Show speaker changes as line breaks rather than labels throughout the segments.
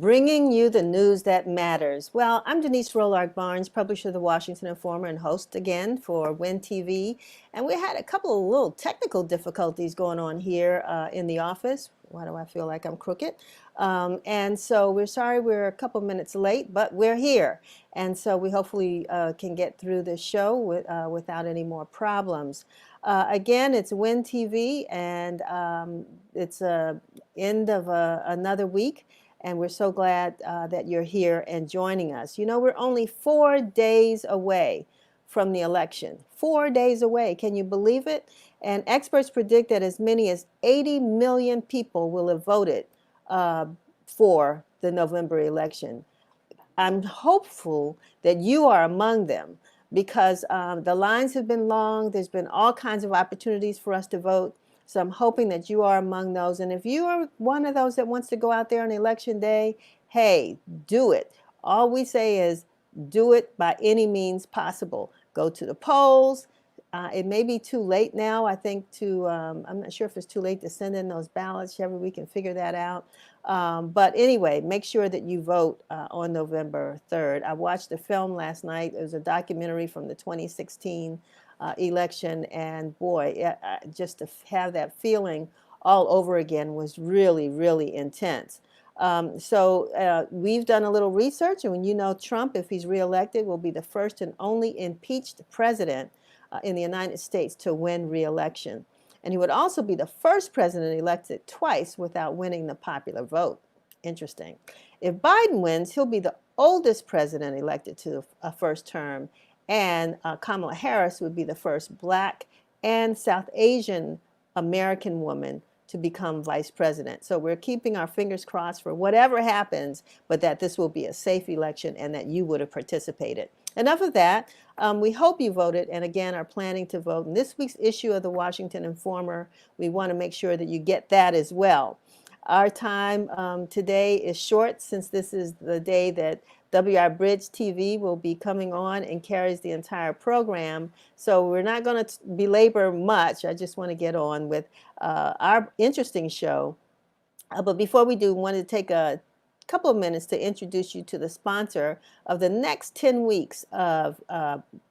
bringing you the news that matters. Well, I'm Denise Rolark Barnes, publisher of the Washington Informer and host again for WIN TV. And we had a couple of little technical difficulties going on here in the office. Why do I feel like I'm crooked? And so we're sorry we're a couple minutes late, but we're here. And so we hopefully can get through this show without any more problems. Again, it's WIN TV, and it's end of another week. And we're so glad that you're here and joining us. You know, we're only 4 days away from the election. 4 days away. Can you believe it? And experts predict that as many as 80 million people will have voted for the November election. I'm hopeful that you are among them because the lines have been long. There's been all kinds of opportunities for us to vote. So I'm hoping that you are among those. And if you are one of those that wants to go out there on election day, hey, do it. All we say is do it by any means possible. Go to the polls. It may be too late now, I think, I'm not sure if it's too late to send in those ballots. Shelby, we can figure that out. But anyway, make sure that you vote on November 3rd. I watched a film last night. It was a documentary from the 2016 election, and boy, just to have that feeling all over again was really, really intense. So we've done a little research, and when you know Trump, if he's reelected, will be the first and only impeached president in the United States to win re-election. And he would also be the first president elected twice without winning the popular vote. Interesting. If Biden wins, he'll be the oldest president elected to a first term, and Kamala Harris would be the first Black and South Asian American woman to become vice president. So we're keeping our fingers crossed for whatever happens, but that this will be a safe election and that you would have participated. Enough of that. We hope you voted, and again are planning to vote. In this week's issue of the Washington Informer, we want to make sure that you get that as well. Our time today is short since this is the day that WR Bridge TV will be coming on and carries the entire program. So we're not going to belabor much. I just want to get on with our interesting show. But before we do, I wanted to take a couple of minutes to introduce you to the sponsor of the next 10 weeks of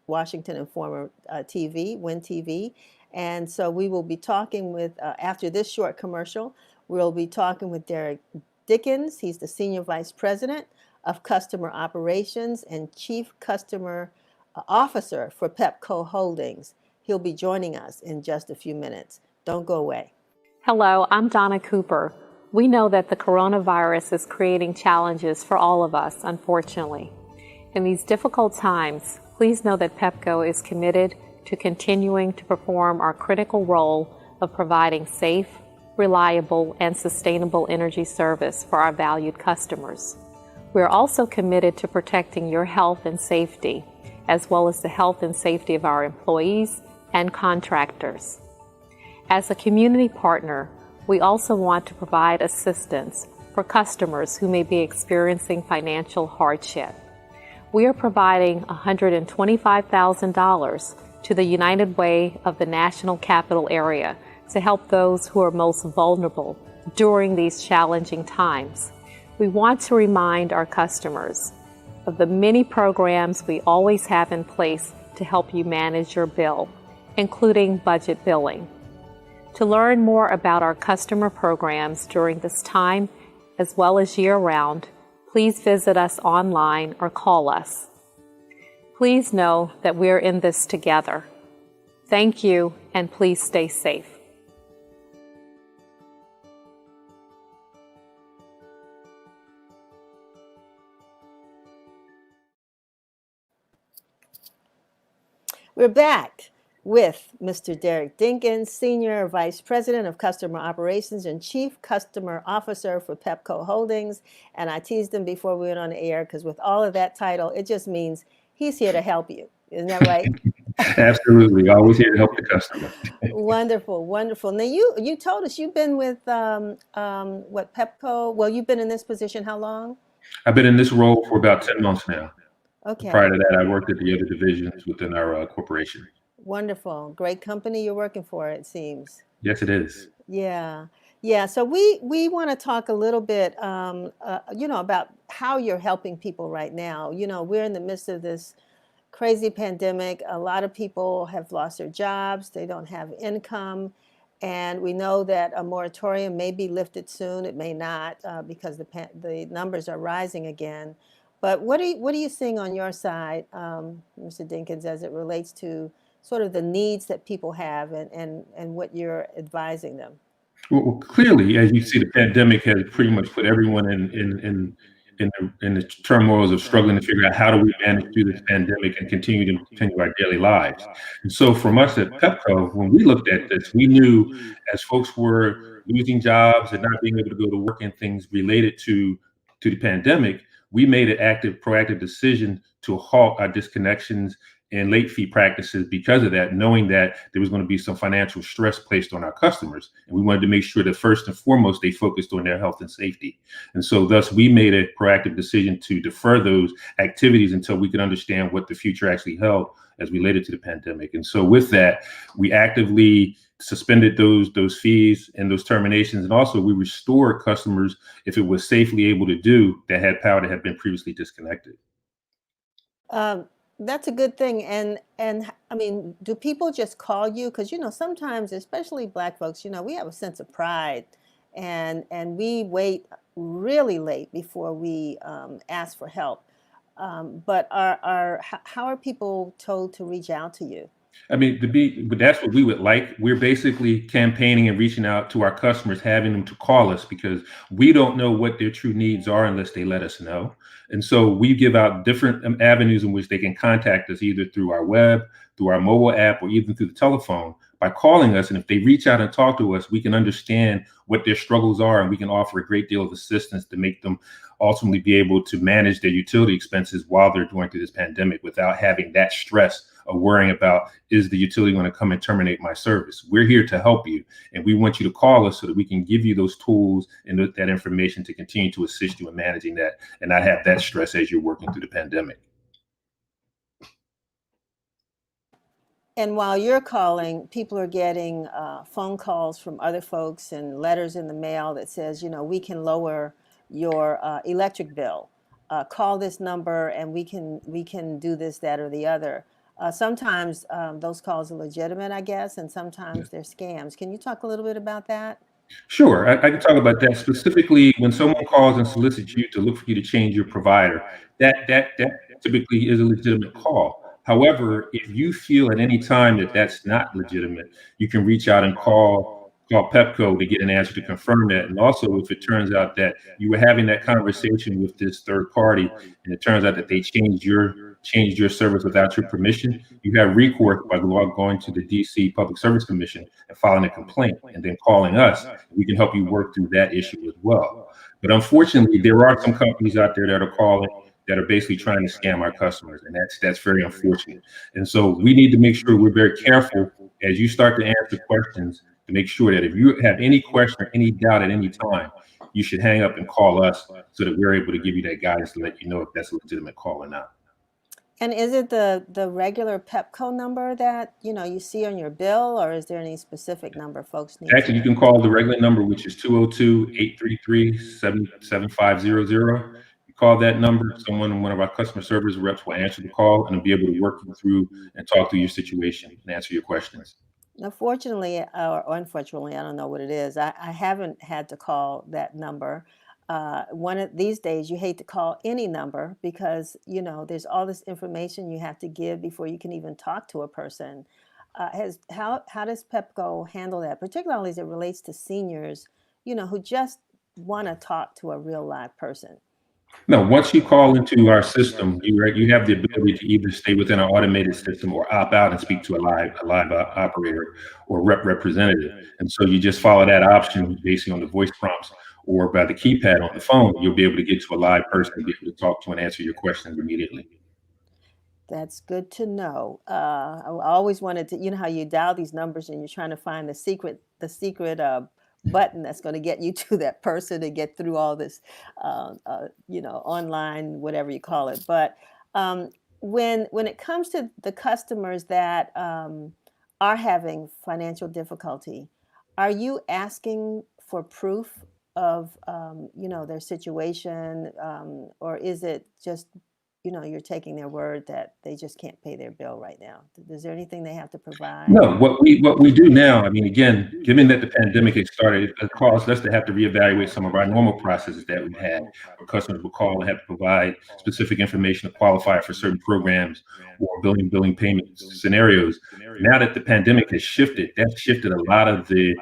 Washington Informer TV, WIN TV. And so we will be talking with, after this short commercial, we'll be talking with Derrick Dickens. He's the Senior Vice President of Customer Operations and Chief Customer Officer for Pepco Holdings. He'll be joining us in just a few minutes. Don't go away.
Hello, I'm Donna Cooper. We know that the coronavirus is creating challenges for all of us, unfortunately. In these difficult times, please know that Pepco is committed to continuing to perform our critical role of providing safe, reliable, and sustainable energy service for our valued customers. We are also committed to protecting your health and safety, as well as the health and safety of our employees and contractors. As a community partner, we also want to provide assistance for customers who may be experiencing financial hardship. We are providing $125,000 to the United Way of the National Capital Area to help those who are most vulnerable during these challenging times. We want to remind our customers of the many programs we always have in place to help you manage your bill, including budget billing. To learn more about our customer programs during this time, as well as year-round, please visit us online or call us. Please know that we're in this together. Thank you, and please stay safe.
We're back with Mr. Derrick Dickens, Senior Vice President of Customer Operations and Chief Customer Officer for Pepco Holdings. And I teased him before we went on the air because with all of that title, it just means he's here to help you. Isn't that right?
Absolutely. Always here to help the customer.
Wonderful, wonderful. Now, you told us you've been with Pepco. Well, you've been in this position how long?
I've been in this role for about 10 months now.
Okay.
Prior to that, I worked at the other divisions within our corporation.
Wonderful. Great company you're working for, it seems.
Yes, it is.
Yeah. Yeah, so we want to talk a little bit, about how you're helping people right now. We're in the midst of this crazy pandemic. A lot of people have lost their jobs, they don't have income, and we know that a moratorium may be lifted soon. It may not, because the numbers are rising again. But what are you seeing on your side, Mr. Dinkins, as it relates to sort of the needs that people have and what you're advising them?
Well, clearly, as you see, the pandemic has pretty much put everyone in the turmoils of struggling to figure out how do we manage through this pandemic and continue our daily lives. And so, from us at Pepco, when we looked at this, we knew as folks were losing jobs and not being able to go to work and things related to the pandemic, we made an active, proactive decision to halt our disconnections and late fee practices because of that, knowing that there was going to be some financial stress placed on our customers. And we wanted to make sure that first and foremost, they focused on their health and safety. And so thus we made a proactive decision to defer those activities until we could understand what the future actually held as related to the pandemic. And so with that, we actively suspended those fees and those terminations. And also we restored customers if it was safely able to do that had power that had been previously disconnected.
Um, that's a good thing. I mean, do people just call you? Because sometimes, especially Black folks, we have a sense of pride, and we wait really late before we ask for help. But how are people told to reach out to you?
I mean, but that's what we would like. We're basically campaigning and reaching out to our customers, having them to call us because we don't know what their true needs are unless they let us know. And so we give out different avenues in which they can contact us either through our web, through our mobile app, or even through the telephone by calling us. And if they reach out and talk to us, we can understand what their struggles are and we can offer a great deal of assistance to make them ultimately be able to manage their utility expenses while they're going through this pandemic without having that stress of worrying about, is the utility going to come and terminate my service? We're here to help you. And we want you to call us so that we can give you those tools and that information to continue to assist you in managing that and not have that stress as you're working through the pandemic.
And while you're calling, people are getting phone calls from other folks and letters in the mail that says, we can lower your electric bill. Call this number and we can do this, that, or the other. Sometimes those calls are legitimate, I guess, and
Yeah.
sometimes they're scams. Can you talk a little bit about that?
Sure, I can talk about that specifically when someone calls and solicits you to look for you to change your provider. That typically is a legitimate call. However, if you feel at any time that that's not legitimate, you can reach out and call Pepco to get an answer to confirm that. And also, if it turns out that you were having that conversation with this third party, and it turns out that they changed your service without your permission, you have recourse by going to the DC Public Service Commission and filing a complaint, and then calling us. We can help you work through that issue as well. But unfortunately, there are some companies out there that are calling that are basically trying to scam our customers, and that's very unfortunate. And so we need to make sure we're very careful as you start to answer questions to make sure that if you have any question or any doubt at any time, you should hang up and call us so that we're able to give you that guidance to let you know if that's a legitimate call or not.
And is it the regular Pepco number that you see on your bill, or is there any specific number folks need
Actually, you
to?
can call the regular number, which is 202-833-7750. You call that number, one of our customer service reps will answer the call and will be able to work you through and talk through your situation and answer your questions.
Now, fortunately, or unfortunately, I don't know what it is. I haven't had to call that number. One of these days, you hate to call any number because there's all this information you have to give before you can even talk to a person. How does Pepco handle that, particularly as it relates to seniors, who just want to talk to a real live person?
No, once you call into our system, you have the ability to either stay within our automated system or opt out and speak to a live operator or representative. And so you just follow that option based on the voice prompts or by the keypad on the phone. You'll be able to get to a live person and be able to talk to and answer your questions immediately.
That's good to know. I always wanted to, how you dial these numbers and you're trying to find the secret button that's going to get you to that person and get through all this, online, whatever you call it. But um, when it comes to the customers that are having financial difficulty, are you asking for proof of, their situation, or is it just, you're taking their word that they just can't pay their bill right now? Is there anything they have to provide?
No, what we do now, I mean, again, given that the pandemic has started, it caused us to have to reevaluate some of our normal processes that we've had, where customers will call and have to provide specific information to qualify for certain programs or billing payment scenarios. Now that the pandemic has shifted, that's shifted a lot of the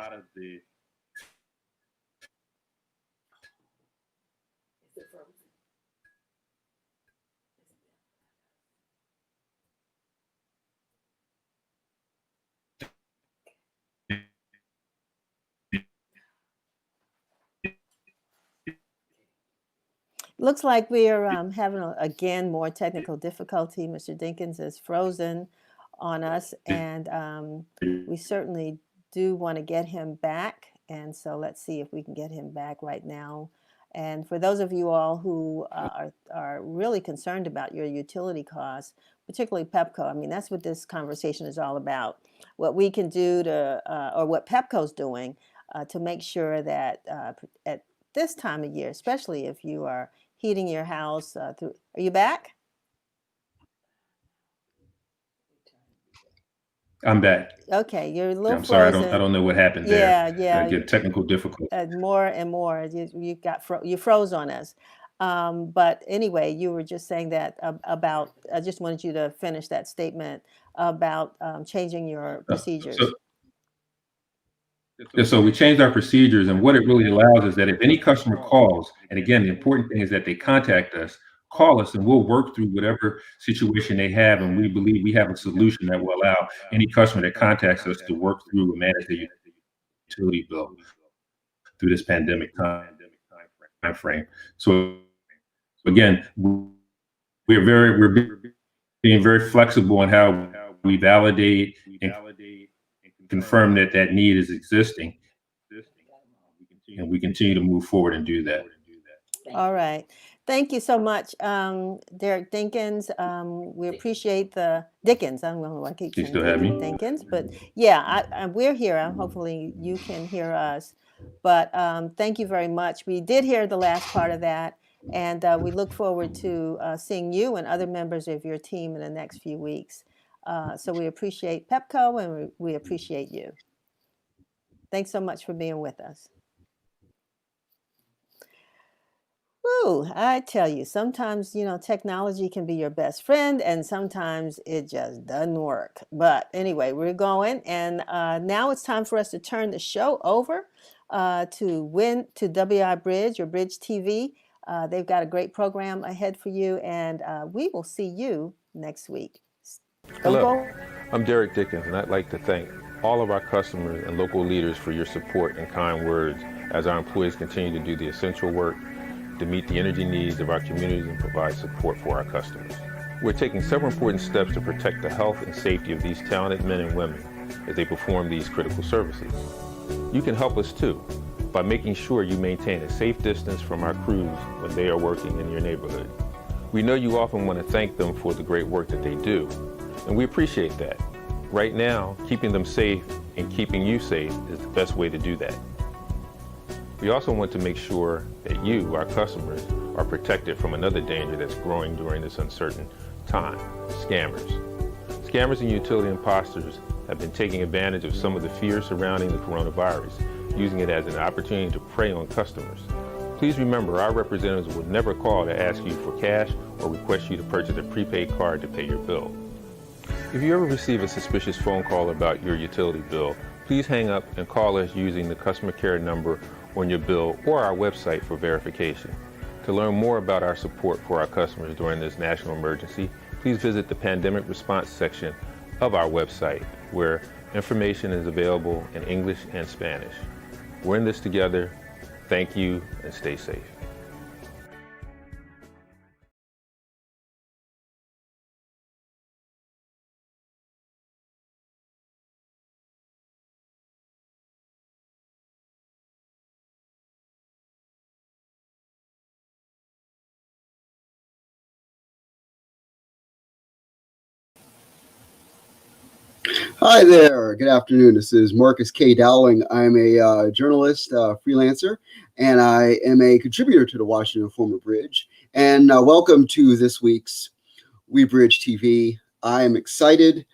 Looks like we are having, again, more technical difficulty. Mr. Dickens is frozen on us, and we certainly do want to get him back. And so let's see if we can get him back right now. And for those of you all who are really concerned about your utility costs, particularly Pepco, I mean, that's what this conversation is all about. What we can do to, or what Pepco's doing to make sure that at this time of year, especially if you are heating your house through. Are you back?
I'm back.
Okay, you're a
Yeah,
little
I'm sorry,
frozen.
I don't know what happened there.
Yeah.
Again, technical difficulty.
More and more, you froze on us. But anyway, you were just saying that about. I just wanted you to finish that statement about changing your procedures.
So we changed our procedures, and what it really allows is that if any customer calls, and again, the important thing is that they contact us, call us, and we'll work through whatever situation they have, and we believe we have a solution that will allow any customer that contacts us to work through and manage their utility bill through this pandemic time frame. So again, we're being very flexible in how we validate and confirm that that need is existing, and we continue to move forward and do that.
All right. Thank you so much, Derrick Dickens. We appreciate the Dickens. I don't know why I keep
You
saying
still have me?
Dickens, but yeah, we're here. Hopefully you can hear us. But thank you very much. We did hear the last part of that, and we look forward to seeing you and other members of your team in the next few weeks. So we appreciate Pepco, and we appreciate you. Thanks so much for being with us. Woo, I tell you, sometimes, technology can be your best friend, and sometimes it just doesn't work. But anyway, we're going, and now it's time for us to turn the show over to WI Bridge or Bridge TV. They've got a great program ahead for you, and we will see you next week.
Hello, I'm Derrick Dickens, and I'd like to thank all of our customers and local leaders for your support and kind words as our employees continue to do the essential work to meet the energy needs of our communities and provide support for our customers. We're taking several important steps to protect the health and safety of these talented men and women as they perform these critical services. You can help us too by making sure you maintain a safe distance from our crews when they are working in your neighborhood. We know you often want to thank them for the great work that they do, and we appreciate that. Right now, keeping them safe and keeping you safe is the best way to do that. We also want to make sure that you, our customers, are protected from another danger that's growing during this uncertain time: scammers. Scammers and utility imposters have been taking advantage of some of the fears surrounding the coronavirus, using it as an opportunity to prey on customers. Please remember, our representatives will never call to ask you for cash or request you to purchase a prepaid card to pay your bill. If you ever receive a suspicious phone call about your utility bill, please hang up and call us using the customer care number on your bill or our website for verification. To learn more about our support for our customers during this national emergency, please visit the pandemic response section of our website, where information is available in English and Spanish. We're in this together. Thank you, and stay safe.
Hi there. Good afternoon. This is Marcus K. Dowling. I'm a journalist, freelancer, and I am a contributor to the Washington Informer Bridge. And welcome to this week's We Bridge TV. I am excited.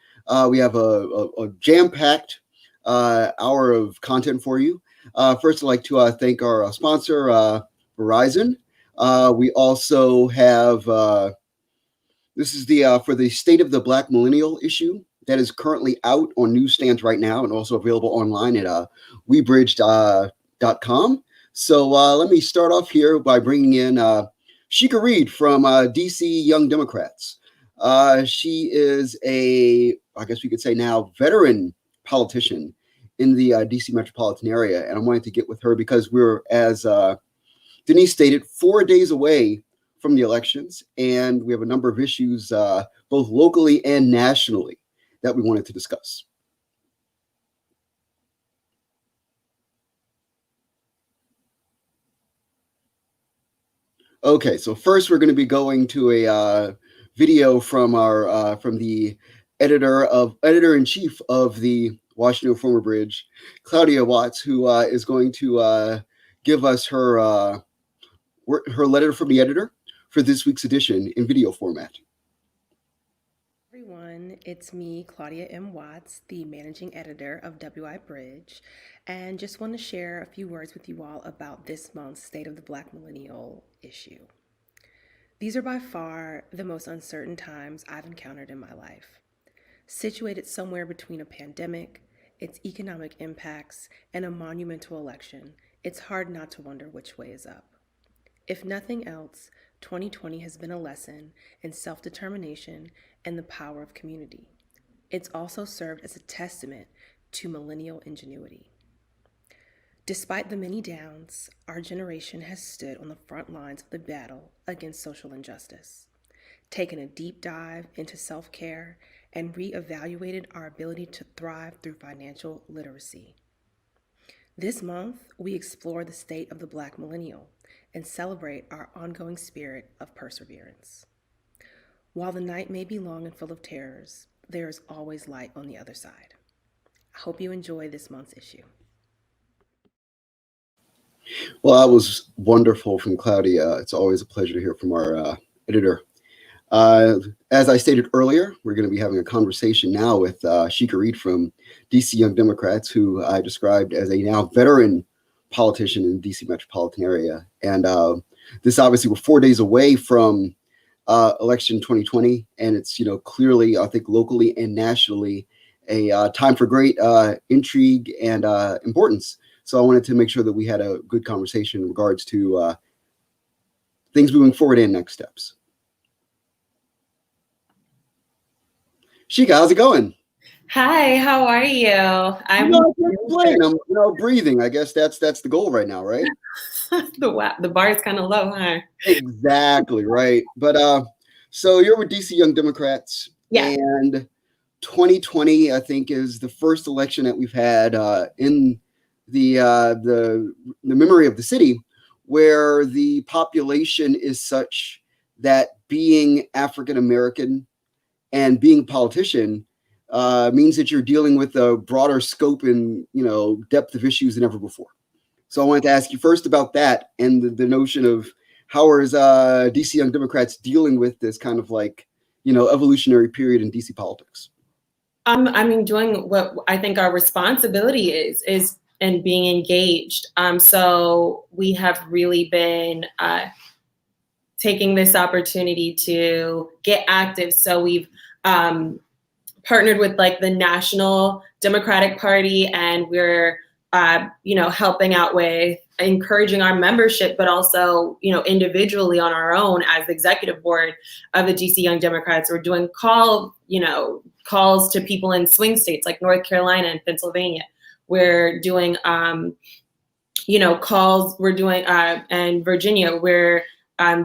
We have a jam-packed hour of content for you. First, I'd like to thank our sponsor, Verizon. We also have this is the for the State of the Black Millennial issue that is currently out on newsstands right now and also available online at webridge.com. So let me start off here by bringing in Sheikah Reed from DC Young Democrats. She is I guess we could say now, veteran politician in the DC metropolitan area. And I wanted to get with her because we're, as Denise stated, 4 days away from the elections, and we have a number of issues, both locally and nationally, that we wanted to discuss. Okay, so first we're going to be going to a video from our from the editor-in-chief of the Washington Informer Bridge, Claudia Watts, who is going to give us her letter from the editor for this week's edition in video format.
Everyone, it's me, Claudia M. Watts, the managing editor of WI Bridge, and just want to share a few words with you all about this month's State of the Black Millennial issue. These are by far the most uncertain times I've encountered in my life. Situated somewhere between a pandemic, its economic impacts, and a monumental election, it's hard not to wonder which way is up. If nothing else, 2020 has been a lesson in self-determination and the power of community. It's also served as a testament to millennial ingenuity. Despite the many downs, our generation has stood on the front lines of the battle against social injustice, taken a deep dive into self-care, and reevaluated our ability to thrive through financial literacy. This month, we explore the state of the Black millennial and celebrate our ongoing spirit of perseverance. While the night may be long and full of terrors, there is always light on the other side. I hope you enjoy this month's issue.
Well, that was wonderful from Claudia. It's always a pleasure to hear from our editor. As I stated earlier, we're going to be having a conversation now with Sheikah Reed from DC Young Democrats, who I described as a now veteran politician in the DC metropolitan area. And this obviously, we're 4 days away from election 2020, and it's clearly, I think, locally and nationally, a time for great intrigue and importance. So I wanted to make sure that we had a good conversation in regards to things moving forward and next steps. Sheikah, how's it going?
Hi, how are you? I'm
I'm breathing. I guess that's the goal right now, right?
the bar is kind of low, huh?
Exactly, right. But so you're with DC Young Democrats,
Yeah.
And 2020, I think, is the first election that we've had in the memory of the city where the population is such that being African American and being a politician means that you're dealing with a broader scope and depth of issues than ever before. So I wanted to ask you first about that and the notion of how is DC Young Democrats dealing with this kind of evolutionary period in DC politics?
Doing what I think our responsibility is and being engaged. So we have really been taking this opportunity to get active. So we've partnered with the National Democratic Party, and we're helping out with encouraging our membership, but also individually on our own as the executive board of the DC Young Democrats. We're doing calls to people in swing states like North Carolina and Pennsylvania. We're doing calls. We're doing and Virginia. We're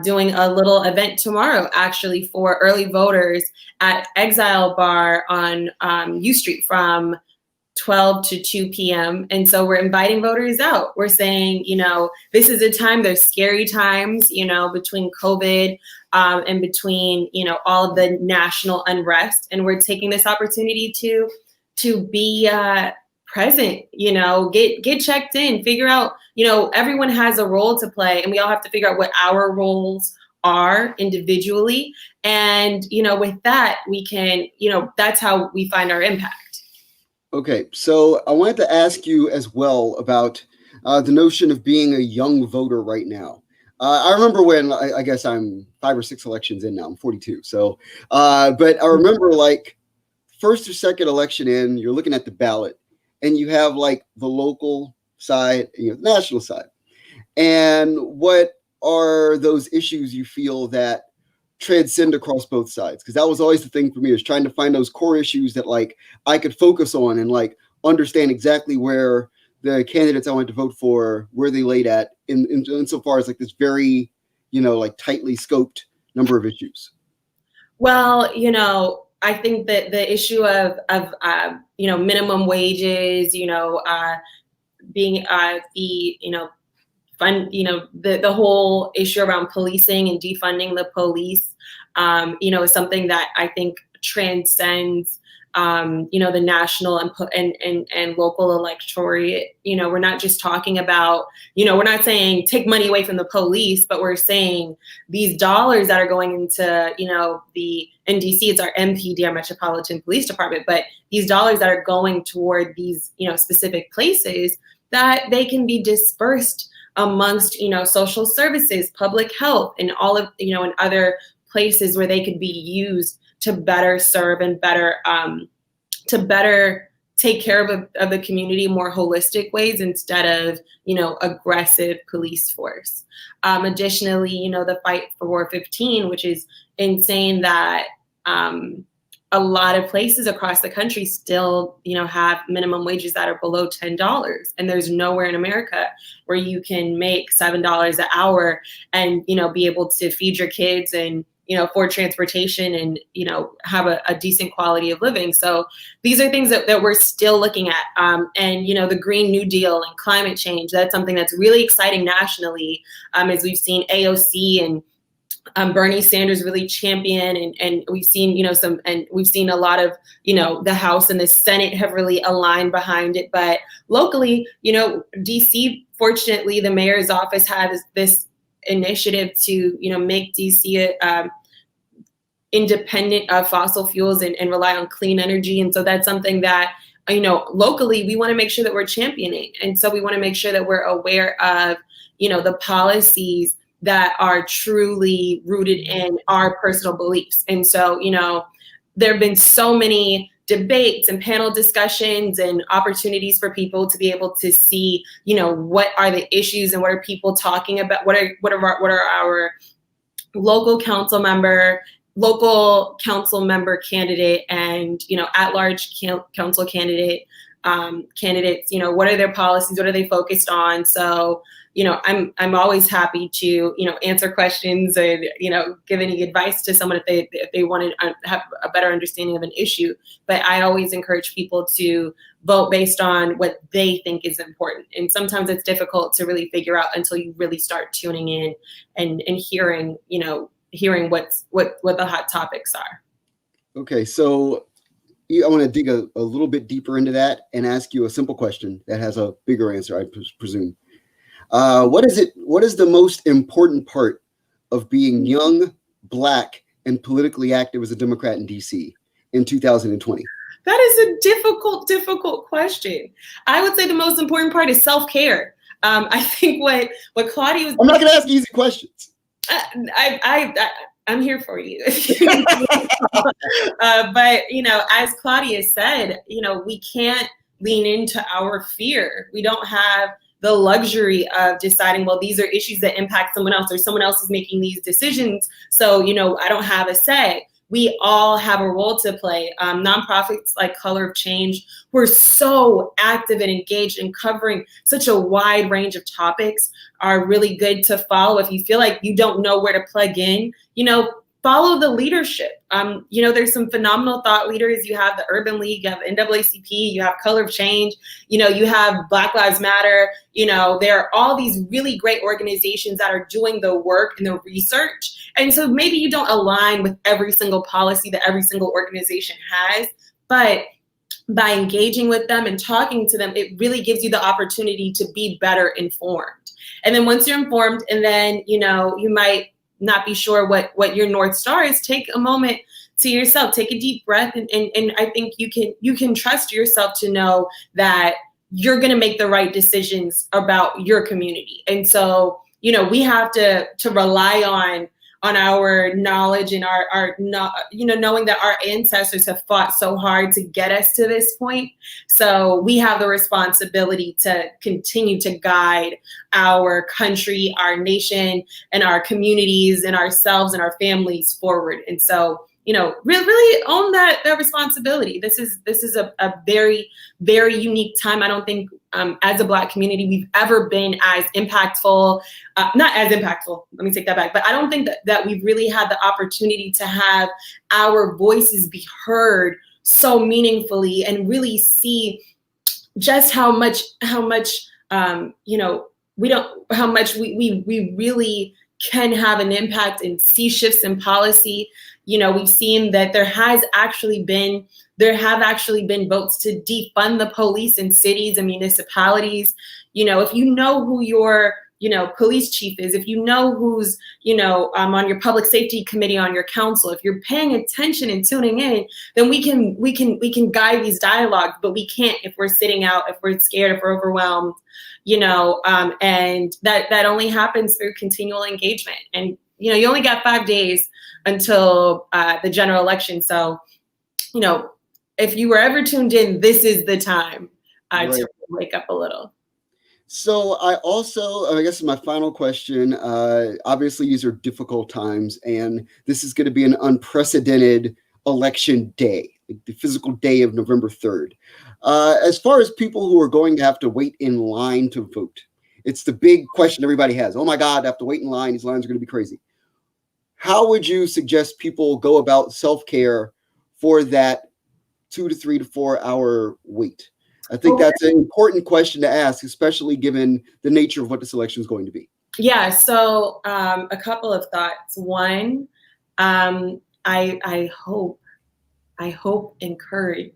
doing a little event tomorrow, actually, for early voters at Exile Bar on U Street from 12 to 2 p.m. And so we're inviting voters out. We're saying, this is a time, there's scary times, between COVID and between, all of the national unrest. And we're taking this opportunity to to be present, get checked in, figure out, everyone has a role to play, and we all have to figure out what our roles are individually. And, with that, we can, that's how we find our impact.
Okay, so I wanted to ask you as well about the notion of being a young voter right now. I remember when, I guess I'm 5 or 6 elections in now, I'm 42. So, but I remember like first or second election in, you're looking at the ballot and you have like the local side, the national side. And what are those issues you feel that transcend across both sides? Because that was always the thing for me, is trying to find those core issues that like I could focus on and like understand exactly where the candidates I wanted to vote for, where they laid at insofar as like this very, like tightly scoped number of issues.
Well, I think that the issue of minimum wages, being the whole issue around policing and defunding the police, is something that I think transcends, the national and local electorate. We're not just talking about, we're not saying take money away from the police, but we're saying these dollars that are going into, in DC, it's our MPD, our Metropolitan Police Department, but these dollars that are going toward these, specific places, that they can be dispersed amongst, social services, public health, and all of, and other places where they could be used to better serve and better take care of the community in more holistic ways instead of, aggressive police force. Additionally, the fight for War 15, which is insane that a lot of places across the country still, have minimum wages that are below $10. And there's nowhere in America where you can make $7 an hour and, be able to feed your kids and, afford transportation and, have a decent quality of living. So these are things that we're still looking at. And, the Green New Deal and climate change, that's something that's really exciting nationally, as we've seen AOC and Bernie Sanders really champion, and we've seen, we've seen a lot of, the House and the Senate have really aligned behind it. But locally, DC, fortunately, the mayor's office has this initiative to, make DC independent of fossil fuels and rely on clean energy. And so that's something that, locally, we want to make sure that we're championing. And so we want to make sure that we're aware of, the policies that are truly rooted in our personal beliefs. And so, there have been so many debates and panel discussions and opportunities for people to be able to see, what are the issues and what are people talking about? What are our local council member candidate and, at-large council candidates, what are their policies? What are they focused on? So, I'm always happy to, answer questions and, give any advice to someone if they want to have a better understanding of an issue. But I always encourage people to vote based on what they think is important. And sometimes it's difficult to really figure out until you really start tuning in and hearing, hearing what the hot topics are.
Okay, so I want to dig a little bit deeper into that and ask you a simple question that has a bigger answer, I presume. What is the most important part of being young, Black, and politically active as a Democrat in DC in 2020?
That is a difficult question. I would say the most important part is self-care. I think what Claudia was.
I'm not going to ask easy questions.
I'm here for you. But, as Claudia said, we can't lean into our fear. We don't have the luxury of deciding, well, these are issues that impact someone else or someone else is making these decisions. So, I don't have a say. We all have a role to play. Nonprofits like Color of Change, we're so active and engaged in covering such a wide range of topics, are really good to follow. If you feel like you don't know where to plug in, follow the leadership. There's some phenomenal thought leaders. You have the Urban League, you have NAACP, you have Color of Change, you have Black Lives Matter. There are all these really great organizations that are doing the work and the research. And so maybe you don't align with every single policy that every single organization has, but by engaging with them and talking to them, it really gives you the opportunity to be better informed. And then once you're informed, and then, you know, you might not be sure what your North Star is, take a moment to yourself, take a deep breath. And I think you can trust yourself to know that you're going to make the right decisions about your community. And so, you know, we have to rely on our knowledge and our you know, knowing that our ancestors have fought so hard to get us to this point. So we have the responsibility to continue to guide our country, our nation, and our communities and ourselves and our families forward. And so, you know, really own that responsibility. This is a very, very unique time. I don't think as a Black community we've ever been as impactful, not as impactful, let me take that back, but I don't think that we've really had the opportunity to have our voices be heard so meaningfully and really see just how much you know, how much we really can have an impact and see shifts in policy. You know, we've seen that there have actually been votes to defund the police in cities and municipalities. You know, if you know who your, you know, police chief is, if you know who's, you know, on your public safety committee on your council, if you're paying attention and tuning in, then we can guide these dialogues. But we can't if we're sitting out, if we're scared, if we're overwhelmed, you know, and that only happens through continual engagement. And, you know, you only got 5 days until the general election. So, you know, if you were ever tuned in, this is the time to wake up a little.
So I also, I guess my final question, obviously these are difficult times, and this is going to be an unprecedented election day, like the physical day of November 3rd. As far as people who are going to have to wait in line to vote, it's the big question everybody has. Oh my God, I have to wait in line. These lines are going to be crazy. How would you suggest people go about self-care for that 2 to 3 to 4 hour wait? I think that's an important question to ask, especially given the nature of what this election is going to be.
Yeah, so a couple of thoughts. One, I hope encourage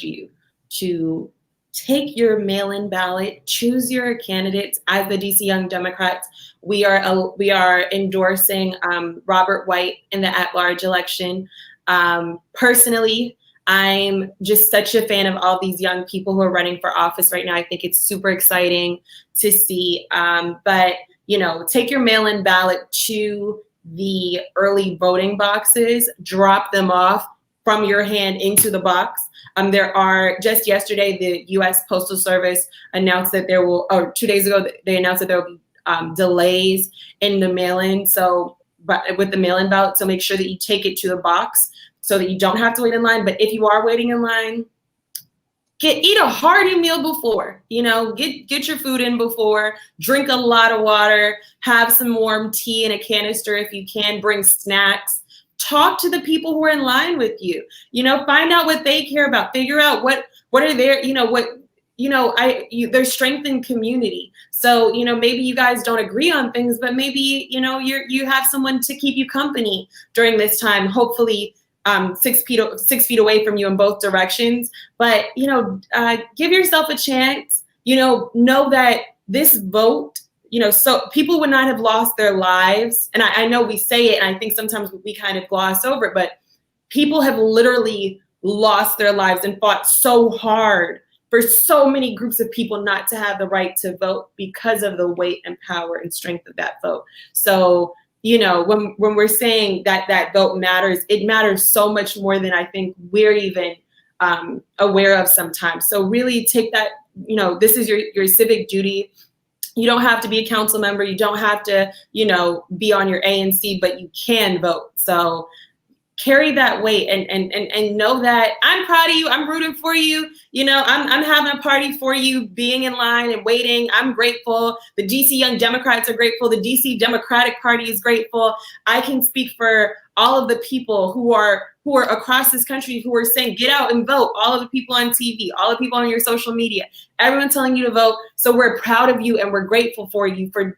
you to take your mail-in ballot, choose your candidates. As the DC Young Democrats, we are endorsing Robert White in the at-large election. Personally, I'm just such a fan of all these young people who are running for office right now. I think it's super exciting to see. But, you know, take your mail-in ballot to the early voting boxes, drop them off from your hand into the box. There are, just yesterday, the U.S. Postal Service announced that there will, or 2 days ago, they announced that there will be delays in the mail-in. So, but with the mail-in ballot, so make sure that you take it to the box so that you don't have to wait in line. But if you are waiting in line, eat a hearty meal before, you know, get your food in before, drink a lot of water, have some warm tea in a canister if you can, bring snacks. Talk to the people who are in line with you, you know, find out what they care about, figure out what are their, you know, there's strength in community. So, you know, maybe you guys don't agree on things, but maybe, you know, you have someone to keep you company during this time, hopefully 6 feet away from you in both directions. But, you know, give yourself a chance, you know that this vote, you know, so people would not have lost their lives. And I know we say it, and I think sometimes we kind of gloss over it, but people have literally lost their lives and fought so hard for so many groups of people not to have the right to vote because of the weight and power and strength of that vote. So, you know, when we're saying that vote matters, it matters so much more than I think we're even aware of sometimes. So really take that, you know, this is your civic duty. You don't have to be a council member. You don't have to, you know, be on your ANC, but you can vote. So carry that weight and know that I'm proud of you. I'm rooting for you. You know, I'm having a party for you, being in line and waiting. I'm grateful. The DC Young Democrats are grateful. The DC Democratic Party is grateful. I can speak for all of the people who are across this country who are saying, get out and vote, all of the people on TV, all the people on your social media, everyone telling you to vote. So we're proud of you and we're grateful for you for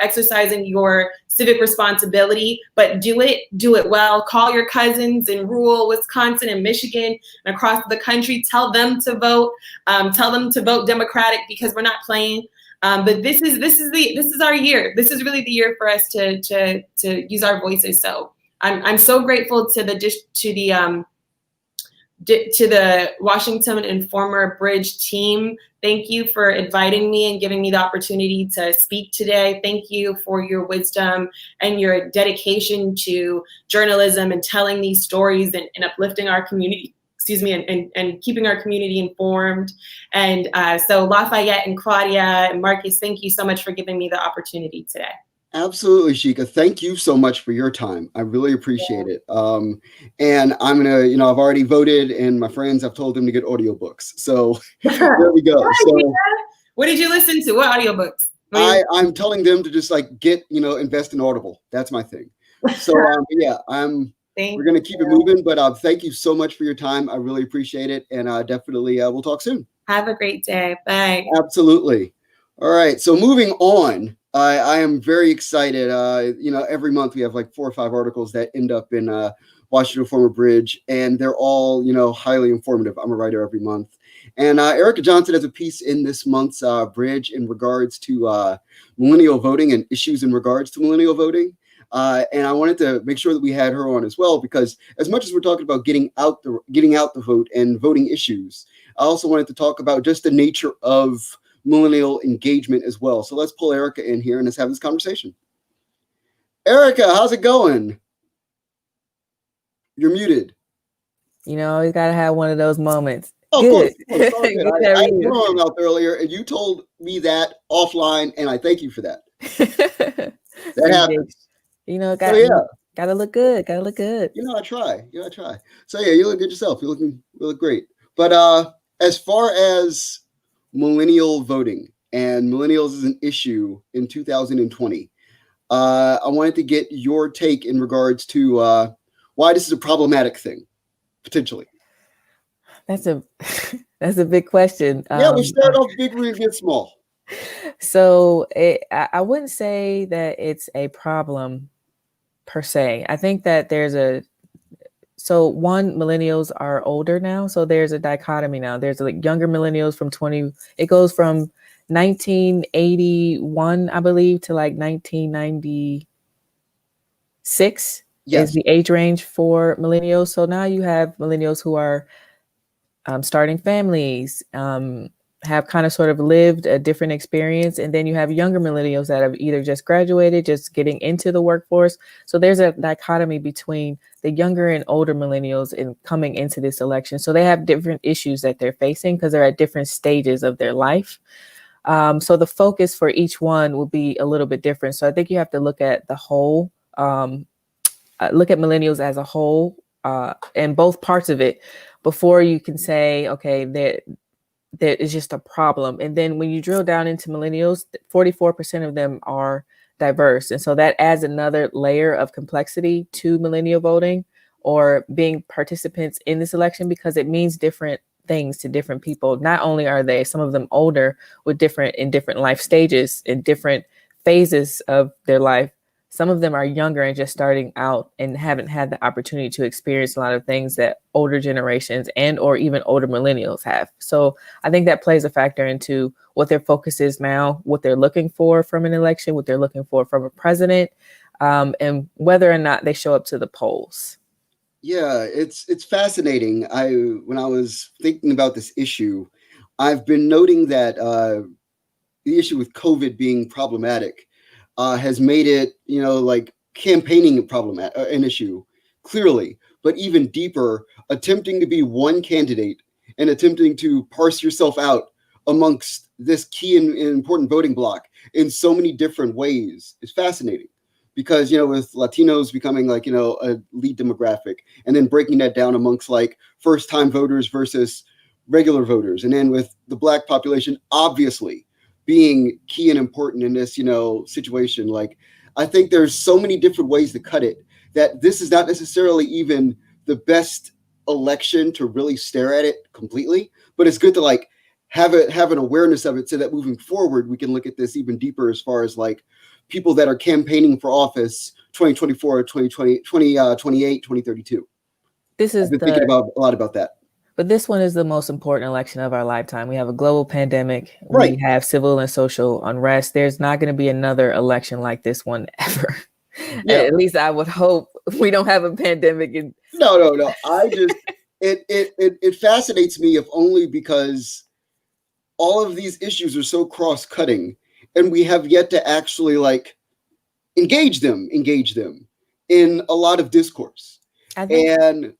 exercising your civic responsibility, but do it well. Call your cousins in rural Wisconsin and Michigan and across the country, tell them to vote Democratic, because we're not playing. But this is our year. This is really the year for us to use our voices. So I'm so grateful to the Washington and former Bridge team. Thank you for inviting me and giving me the opportunity to speak today. Thank you for your wisdom and your dedication to journalism and telling these stories and uplifting our community. And keeping our community informed. And so Lafayette and Claudia and Marcus, thank you so much for giving me the opportunity today.
Absolutely, Sheikah. Thank you so much for your time. I really appreciate it. And I'm gonna, I've already voted, and my friends, I've told them to get audiobooks. So there we go. So,
what did you listen to? What audiobooks?
I'm telling them to just get, invest in Audible. That's my thing. So yeah, we're going to keep it moving, but thank you so much for your time. I really appreciate it. And definitely we'll talk soon.
Have a great day. Bye.
Absolutely. All right. So moving on, I am very excited. Every month we have like 4 or 5 articles that end up in Washington Former Bridge, and they're all, highly informative. I'm a writer every month. And Erica Johnson has a piece in this month's Bridge in regards to millennial voting and issues in regards to millennial voting. And I wanted to make sure that we had her on as well, because as much as we're talking about getting out the vote and voting issues, I also wanted to talk about just the nature of millennial engagement as well. So let's pull Erica in here and let's have this conversation. Erica, how's it going? You're muted.
You always got to have one of those moments.
Oh,
good.
Of course. I had you out earlier, and you told me that offline, and I thank you for that. That happens.
Gotta look good. Gotta look good.
I try. So yeah, you look good yourself. You look great. But as far as millennial voting and millennials is an issue in 2020, I wanted to get your take in regards to why this is a problematic thing, potentially.
That's a big question.
Yeah, we start off big, we get small.
So I wouldn't say that it's a problem per se. I think that millennials are older now. So there's a dichotomy now. There's younger millennials it goes from 1981, I believe, to 1996 is the age range for millennials. So now you have millennials who are starting families, have kind of sort of lived a different experience. And then you have younger millennials that have either just graduated, just getting into the workforce. So there's a dichotomy between the younger and older millennials in coming into this election. So they have different issues that they're facing because they're at different stages of their life. So the focus for each one will be a little bit different. So I think you have to look at the whole, look at millennials as a whole and both parts of it before you can say, okay, that is just a problem. And then when you drill down into millennials, 44% of them are diverse. And so that adds another layer of complexity to millennial voting or being participants in this election, because it means different things to different people. Not only are they, some of them older with different life stages, in different phases of their life. Some of them are younger and just starting out and haven't had the opportunity to experience a lot of things that older generations and or even older millennials have. So I think that plays a factor into what their focus is now, what they're looking for from an election, what they're looking for from a president, and whether or not they show up to the polls.
Yeah, it's fascinating. When I was thinking about this issue, I've been noting that the issue with COVID being problematic has made it, campaigning an issue, clearly, but even deeper, attempting to be one candidate and attempting to parse yourself out amongst this key and important voting block in so many different ways is fascinating. Because, with Latinos becoming a lead demographic, and then breaking that down amongst first-time voters versus regular voters. And then with the Black population, obviously, being key and important in this, situation. I think there's so many different ways to cut it that this is not necessarily even the best election to really stare at it completely, but it's good to like have an awareness of it so that moving forward we can look at this even deeper as far as like people that are campaigning for office 2024, 2020, 2028, 2032. I've been thinking a lot about that.
But this one is the most important election of our lifetime. We have a global pandemic.
Right.
We have civil and social unrest. There's not going to be another election like this one ever. Yeah. At least I would hope we don't have a pandemic.
No. I just it fascinates me, if only because all of these issues are so cross-cutting, and we have yet to actually like engage them in a lot of discourse. And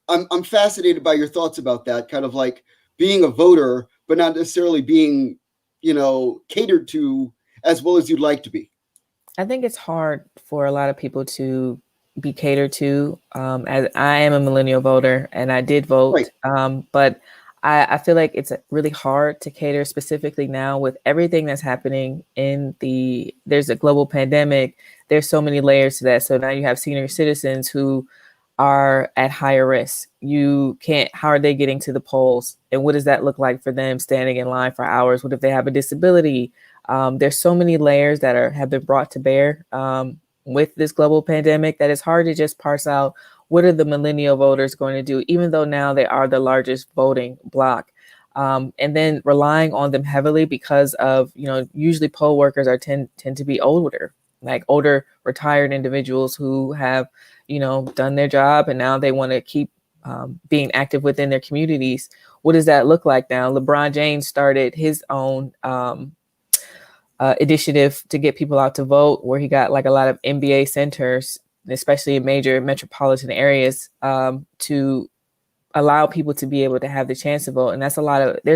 I'm fascinated by your thoughts about that, kind of like being a voter, but not necessarily being, catered to as well as you'd like to be.
I think it's hard for a lot of people to be catered to. As I am a millennial voter and I did vote, right. But I feel like it's really hard to cater, specifically now with everything that's happening there's a global pandemic. There's so many layers to that. So now you have senior citizens who are at higher risk. How are they getting to the polls? And what does that look like for them standing in line for hours? What if they have a disability? There's so many layers that have been brought to bear with this global pandemic that it's hard to just parse out what are the millennial voters going to do, even though now they are the largest voting bloc. And then relying on them heavily because of, usually poll workers tend to be older, like older retired individuals who have, done their job and now they want to keep being active within their communities. What does that look like now? LeBron James started his own initiative to get people out to vote, where he got like a lot of NBA centers, especially in major metropolitan areas, to allow people to be able to have the chance to vote. And there's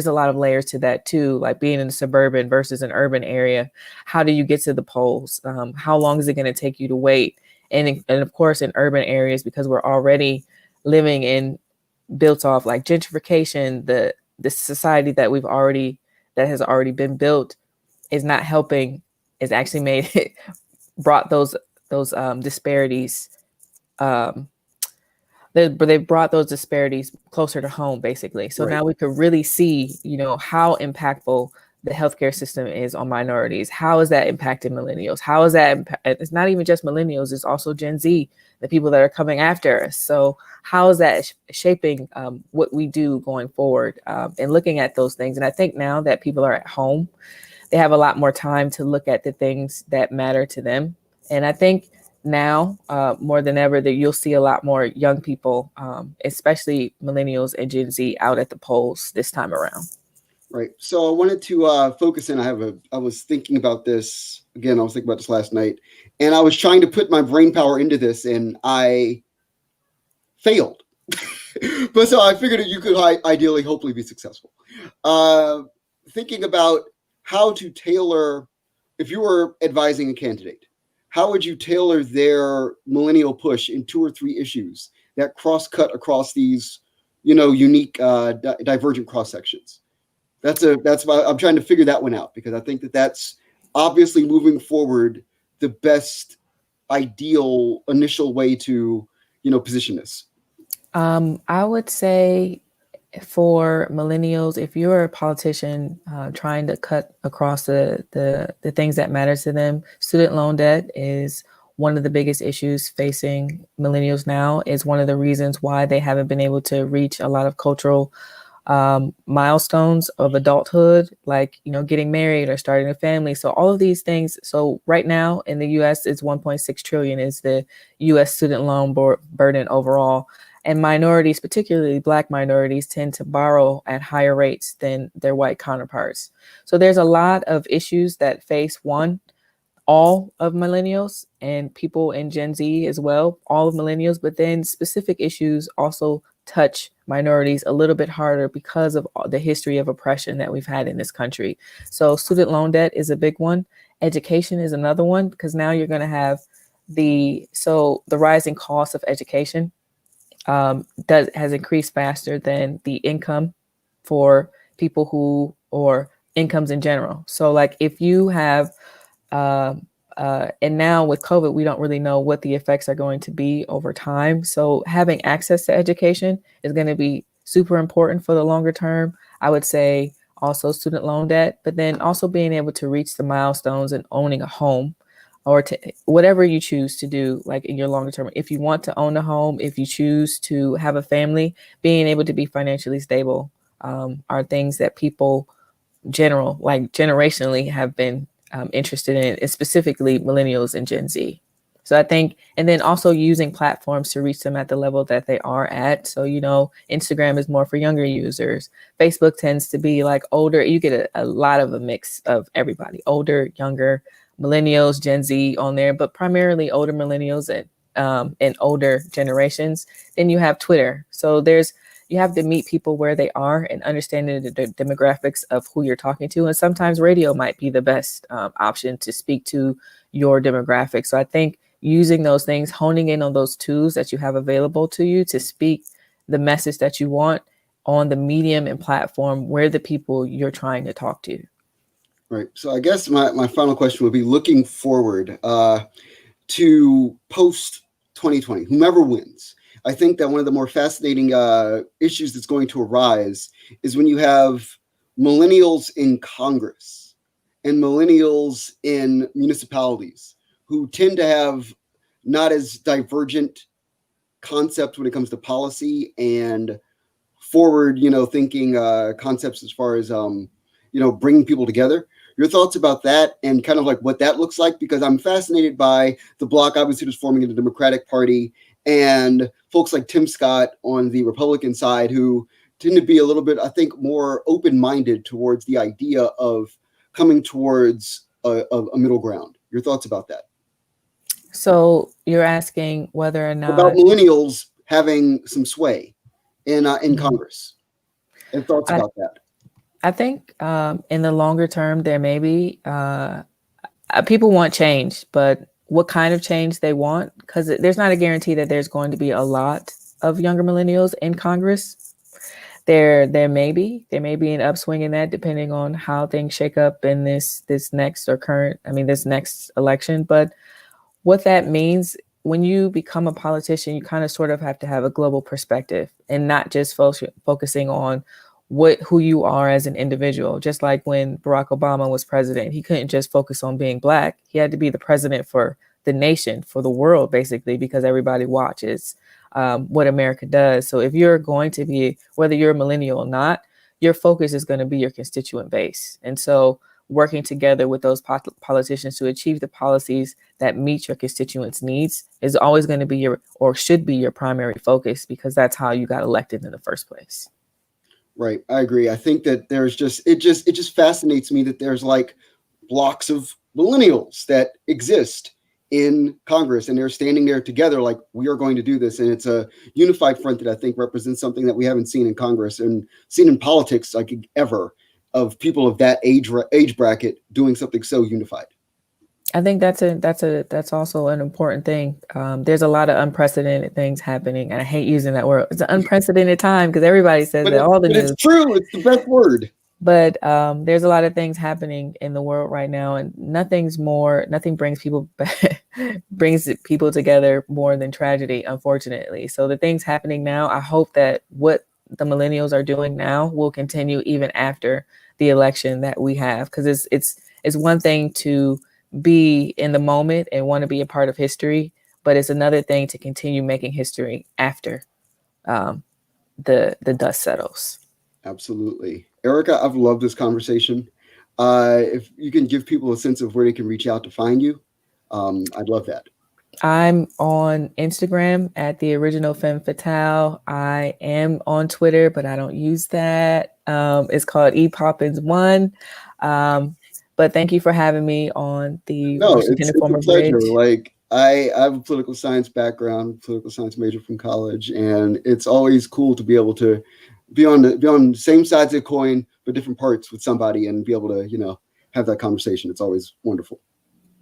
a lot of layers to that too, like being in a suburban versus an urban area. How do you get to the polls? How long is it going to take you to wait? And of course, in urban areas, because we're already living in built off like gentrification, the society that has already been built is not helping. It's actually brought those disparities. They brought those disparities closer to home, basically. So right. Now we could really see, how impactful the healthcare system is on minorities. How is that impacting millennials? How is that? It's not even just millennials. It's also Gen Z, the people that are coming after us. So how is that shaping what we do going forward and looking at those things? And I think now that people are at home, they have a lot more time to look at the things that matter to them. And I think now more than ever that you'll see a lot more young people, especially millennials and Gen Z, out at the polls this time around.
Right. So I wanted to focus in. I was thinking about this again. I was thinking about this last night, and I was trying to put my brain power into this, and I failed. But so I figured that you could ideally, hopefully, be successful. Thinking about how to tailor, if you were advising a candidate, how would you tailor their millennial push in 2 or 3 issues that cross-cut across these, unique, divergent cross sections? That's why I'm trying to figure that one out, because I think that's obviously moving forward the best ideal initial way to, position this.
I would say for millennials, if you're a politician trying to cut across the things that matter to them, student loan debt is one of the biggest issues facing millennials now. Is one of the reasons why they haven't been able to reach a lot of cultural milestones of adulthood, like, getting married or starting a family. So all of these things. So right now in the US, it's 1.6 trillion is the US student loan burden overall. And minorities, particularly Black minorities, tend to borrow at higher rates than their white counterparts. So there's a lot of issues that face all of millennials and people in Gen Z as well, all of millennials, but then specific issues also touch minorities a little bit harder because of the history of oppression that we've had in this country. So student loan debt is a big one. Education is another one, because now you're going to have the rising cost of education has increased faster than the income for people or incomes in general. So like if you have a And now with COVID, we don't really know what the effects are going to be over time. So having access to education is going to be super important for the longer term. I would say also student loan debt, but then also being able to reach the milestones and owning a home, or to whatever you choose to do, like in your longer term. If you want to own a home, if you choose to have a family, being able to be financially stable are things that people generationally have been interested in, and specifically millennials and Gen Z. So I think, and then also using platforms to reach them at the level that they are at. So, Instagram is more for younger users. Facebook tends to be like older. You get a lot of a mix of everybody, older, younger, millennials, Gen Z on there, but primarily older millennials and older generations. Then you have Twitter. So you have to meet people where they are and understanding the demographics of who you're talking to. And sometimes radio might be the best option to speak to your demographic. So I think using those things, honing in on those tools that you have available to you to speak the message that you want on the medium and platform where the people you're trying to talk to.
Right. So I guess my final question would be looking forward to post 2020, whomever wins. I think that one of the more fascinating issues that's going to arise is when you have millennials in Congress and millennials in municipalities who tend to have not as divergent concepts when it comes to policy and forward, thinking concepts as far as, bringing people together. Your thoughts about that and kind of like what that looks like, because I'm fascinated by the bloc obviously just forming in the Democratic Party and folks like Tim Scott on the Republican side who tend to be a little bit, I think, more open-minded towards the idea of coming towards a middle ground. Your thoughts about that?
So you're asking whether or not
about millennials having some sway in Congress, and thoughts about that.
I think in the longer term, there may be people want change, but what kind of change they want, because there's not a guarantee that there's going to be a lot of younger millennials in Congress. There may be an upswing in that depending on how things shake up in this next election. But what that means, when you become a politician, you kind of sort of have to have a global perspective and not just focusing on who you are as an individual. Just like when Barack Obama was president, he couldn't just focus on being Black. He had to be the president for the nation, for the world, basically, because everybody watches what America does. So if you're going to be, whether you're a millennial or not, your focus is going to be your constituent base. And so working together with those politicians to achieve the policies that meet your constituents' needs is always going to be should be your primary focus, because that's how you got elected in the first place.
Right. I agree. I think that it just fascinates me that there's like blocks of millennials that exist in Congress and they're standing there together like, we are going to do this. And it's a unified front that I think represents something that we haven't seen in Congress and seen in politics like ever, of people of that age bracket doing something so unified.
I think that's also an important thing. There's a lot of unprecedented things happening, and I hate using that word. It's an unprecedented time because everybody says that all the news.
It's true. It's the best word.
But there's a lot of things happening in the world right now, and nothing brings people together more than tragedy, unfortunately. So the things happening now, I hope that what the millennials are doing now will continue even after the election that we have, because it's one thing to be in the moment and want to be a part of history, but it's another thing to continue making history after the dust settles.
Absolutely. Erica, I've loved this conversation. If you can give people a sense of where they can reach out to find you, I'd love that.
I'm on Instagram at the Original Femme Fatale. I am on Twitter, but I don't use that. It's called ePoppins1. But thank you for having me on the Washington Informer Bridge.
Like I have a political science background, political science major from college, and it's always cool to be able to be on the same sides of the coin, but different parts with somebody and be able to, have that conversation. It's always wonderful.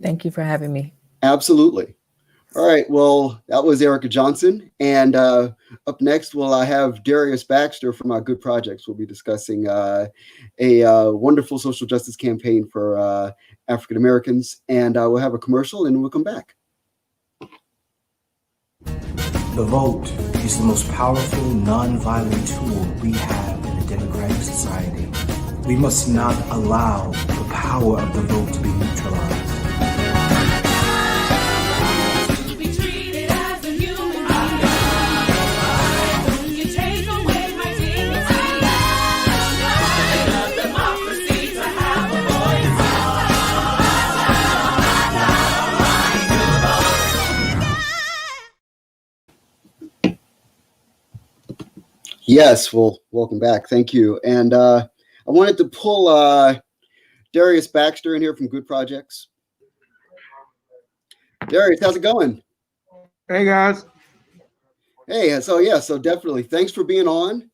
Thank you for having me.
Absolutely. All right. Well, that was Erica Johnson. And up next, I have Darius Baxter from our Good Projects. We'll be discussing a wonderful social justice campaign for African Americans. And we'll have a commercial and we'll come back.
The vote is the most powerful, non-violent tool we have in a democratic society. We must not allow the power of the vote to be neutralized.
Yes, well, welcome back. Thank you. And I wanted to pull Darius Baxter in here from Good Projects. Darius, how's it going?
Hey, guys.
Hey, so definitely. Thanks for being on.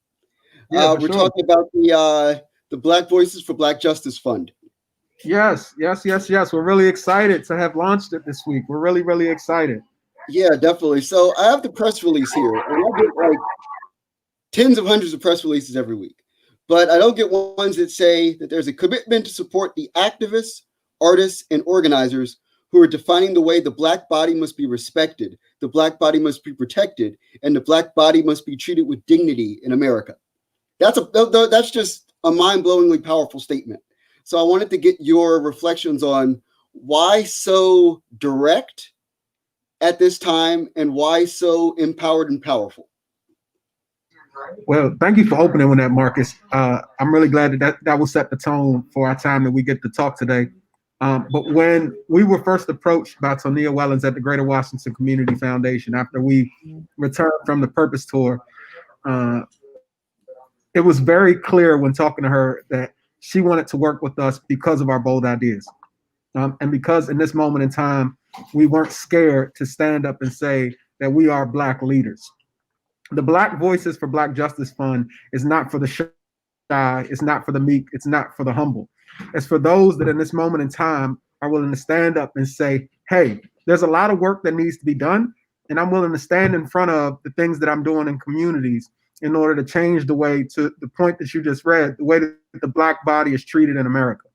Yeah,
we're talking about the Black Voices for Black Justice Fund.
Yes. We're really excited to have launched it this week. We're really, really excited.
Yeah, definitely. So I have the press release here, and I get like tens of hundreds of press releases every week, but I don't get ones that say that there's a commitment to support the activists, artists, and organizers who are defining the way the Black body must be respected, the Black body must be protected, and the Black body must be treated with dignity in America. That's just a mind-blowingly powerful statement. So I wanted to get your reflections on why so direct at this time and why so empowered and powerful.
Well, thank you for opening with that, Marcus. I'm really glad that will set the tone for our time that we get to talk today. But when we were first approached by Tonia Wellens at the Greater Washington Community Foundation, after we returned from the Purpose Tour, it was very clear when talking to her that she wanted to work with us because of our bold ideas. And because in this moment in time, we weren't scared to stand up and say that we are Black leaders. The Black Voices for Black Justice Fund is not for the shy, it's not for the meek, it's not for the humble. It's for those that in this moment in time are willing to stand up and say, hey, there's a lot of work that needs to be done, and I'm willing to stand in front of the things that I'm doing in communities in order to change the way, to the point that you just read, the way that the Black body is treated in America.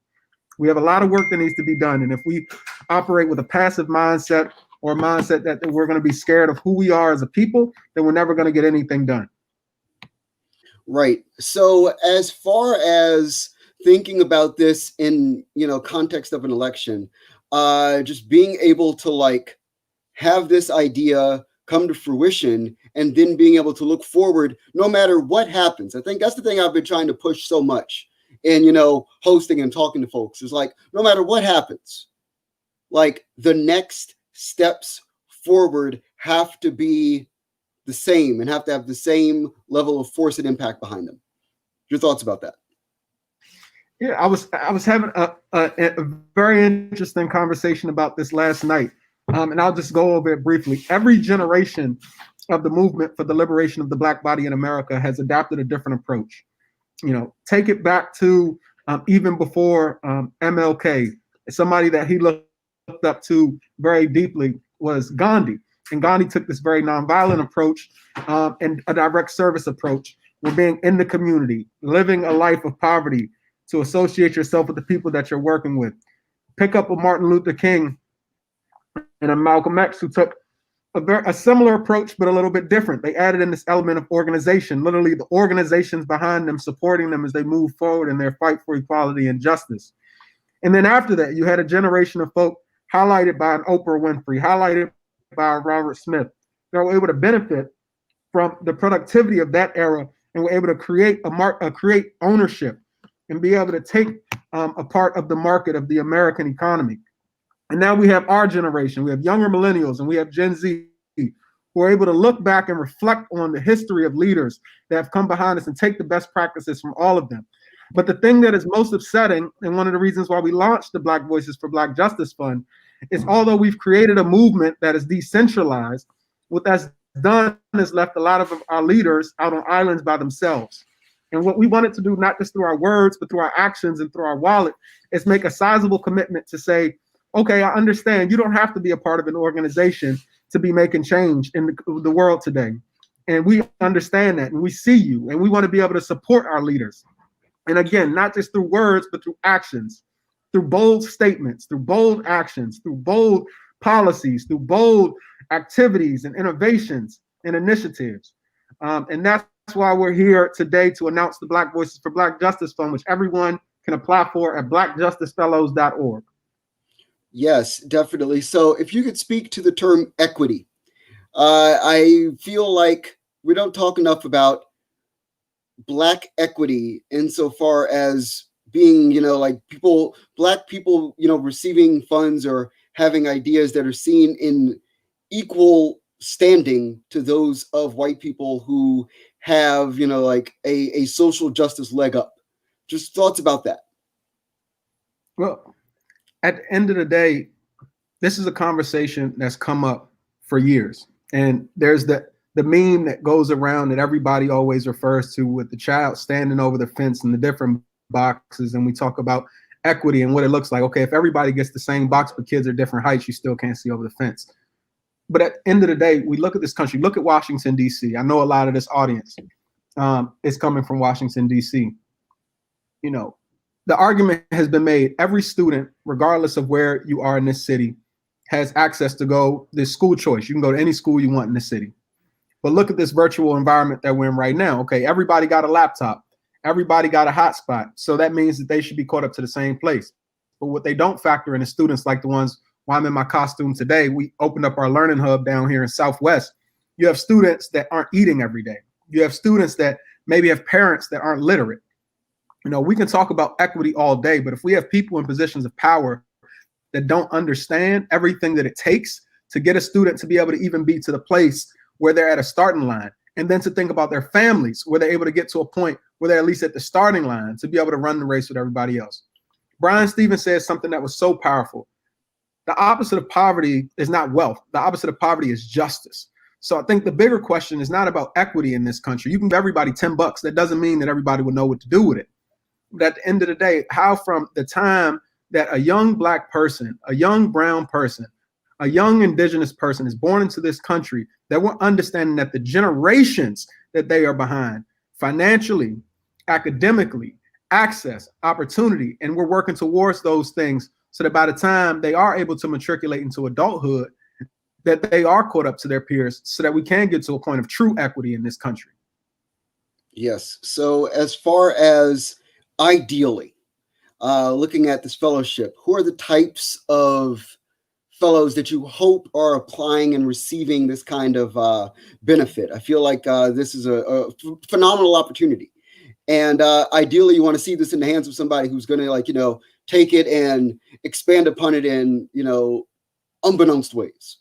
We have a lot of work that needs to be done, and if we operate with a passive mindset or a mindset that we're going to be scared of who we are as a people, then we're never going to get anything done.
Right. So as far as thinking about this in, context of an election, just being able to like have this idea come to fruition and then being able to look forward no matter what happens. I think that's the thing I've been trying to push so much in, hosting and talking to folks is like, no matter what happens, like the next steps forward have to be the same and have to have the same level of force and impact behind them. Your thoughts about that?
Yeah, I was having a very interesting conversation about this last night, and I'll just go over it briefly. Every generation of the movement for the liberation of the Black body in America has adopted a different approach. Take it back to even before MLK. Somebody that he looked up to very deeply was Gandhi. And Gandhi took this very nonviolent approach and a direct service approach, where being in the community, living a life of poverty, to associate yourself with the people that you're working with. Pick up a Martin Luther King and a Malcolm X who took a similar approach, but a little bit different. They added in this element of organization, literally the organizations behind them, supporting them as they move forward in their fight for equality and justice. And then after that, you had a generation of folk highlighted by an Oprah Winfrey, highlighted by Robert Smith, that were able to benefit from the productivity of that era and were able to create create ownership and be able to take a part of the market of the American economy. And now we have our generation, we have younger millennials, and we have Gen Z who are able to look back and reflect on the history of leaders that have come behind us and take the best practices from all of them. But the thing that is most upsetting, and one of the reasons why we launched the Black Voices for Black Justice Fund, is although we've created a movement that is decentralized, what that's done is left a lot of our leaders out on islands by themselves. And what we wanted to do, not just through our words, but through our actions and through our wallet, is make a sizable commitment to say, okay, I understand you don't have to be a part of an organization to be making change in the world today. And we understand that, and we see you, and we want to be able to support our leaders. And again, not just through words, but through actions, through bold statements, through bold actions, through bold policies, through bold activities and innovations and initiatives. And that's why we're here today to announce the Black Voices for Black Justice Fund, which everyone can apply for at blackjusticefellows.org.
Yes, definitely. So if you could speak to the term equity, I feel like we don't talk enough about Black equity insofar as being, like Black people, receiving funds or having ideas that are seen in equal standing to those of white people who have, like a social justice leg up. Just thoughts about that.
Well, at the end of the day, this is a conversation that's come up for years. And there's the meme that goes around that everybody always refers to with the child standing over the fence in the different boxes. And we talk about equity and what it looks like. Okay, if everybody gets the same box, but kids are different heights, you still can't see over the fence. But at the end of the day, we look at this country, look at Washington, D.C. I know a lot of this audience is coming from Washington, D.C. The argument has been made, every student, regardless of where you are in this city, has access to go, there's school choice. You can go to any school you want in the city. But look at this virtual environment that we're in right now. Okay, everybody got a laptop. Everybody got a hotspot. So that means that they should be caught up to the same place. But what they don't factor in is students like the ones, why I'm in my costume today. We opened up our learning hub down here in Southwest. You have students that aren't eating every day. You have students that maybe have parents that aren't literate. We can talk about equity all day, but if we have people in positions of power that don't understand everything that it takes to get a student to be able to even be to the place where they're at a starting line, and then to think about their families, where they're able to get to a point where they're at least at the starting line to be able to run the race with everybody else. Brian Stevens said something that was so powerful. The opposite of poverty is not wealth. The opposite of poverty is justice. So I think the bigger question is not about equity in this country. You can give everybody $10. That doesn't mean that everybody will know what to do with it. But at the end of the day, how from the time that a young Black person, a young brown person, a young indigenous person is born into this country, that we're understanding that the generations that they are behind financially, academically, access, opportunity, and we're working towards those things so that by the time they are able to matriculate into adulthood, that they are caught up to their peers so that we can get to a point of true equity in this country.
Yes. So as far as ideally, looking at this fellowship, who are the types of fellows that you hope are applying and receiving this kind of benefit? I feel like this is a phenomenal opportunity. And ideally, you want to see this in the hands of somebody who's going to, take it and expand upon it in, unbeknownst ways.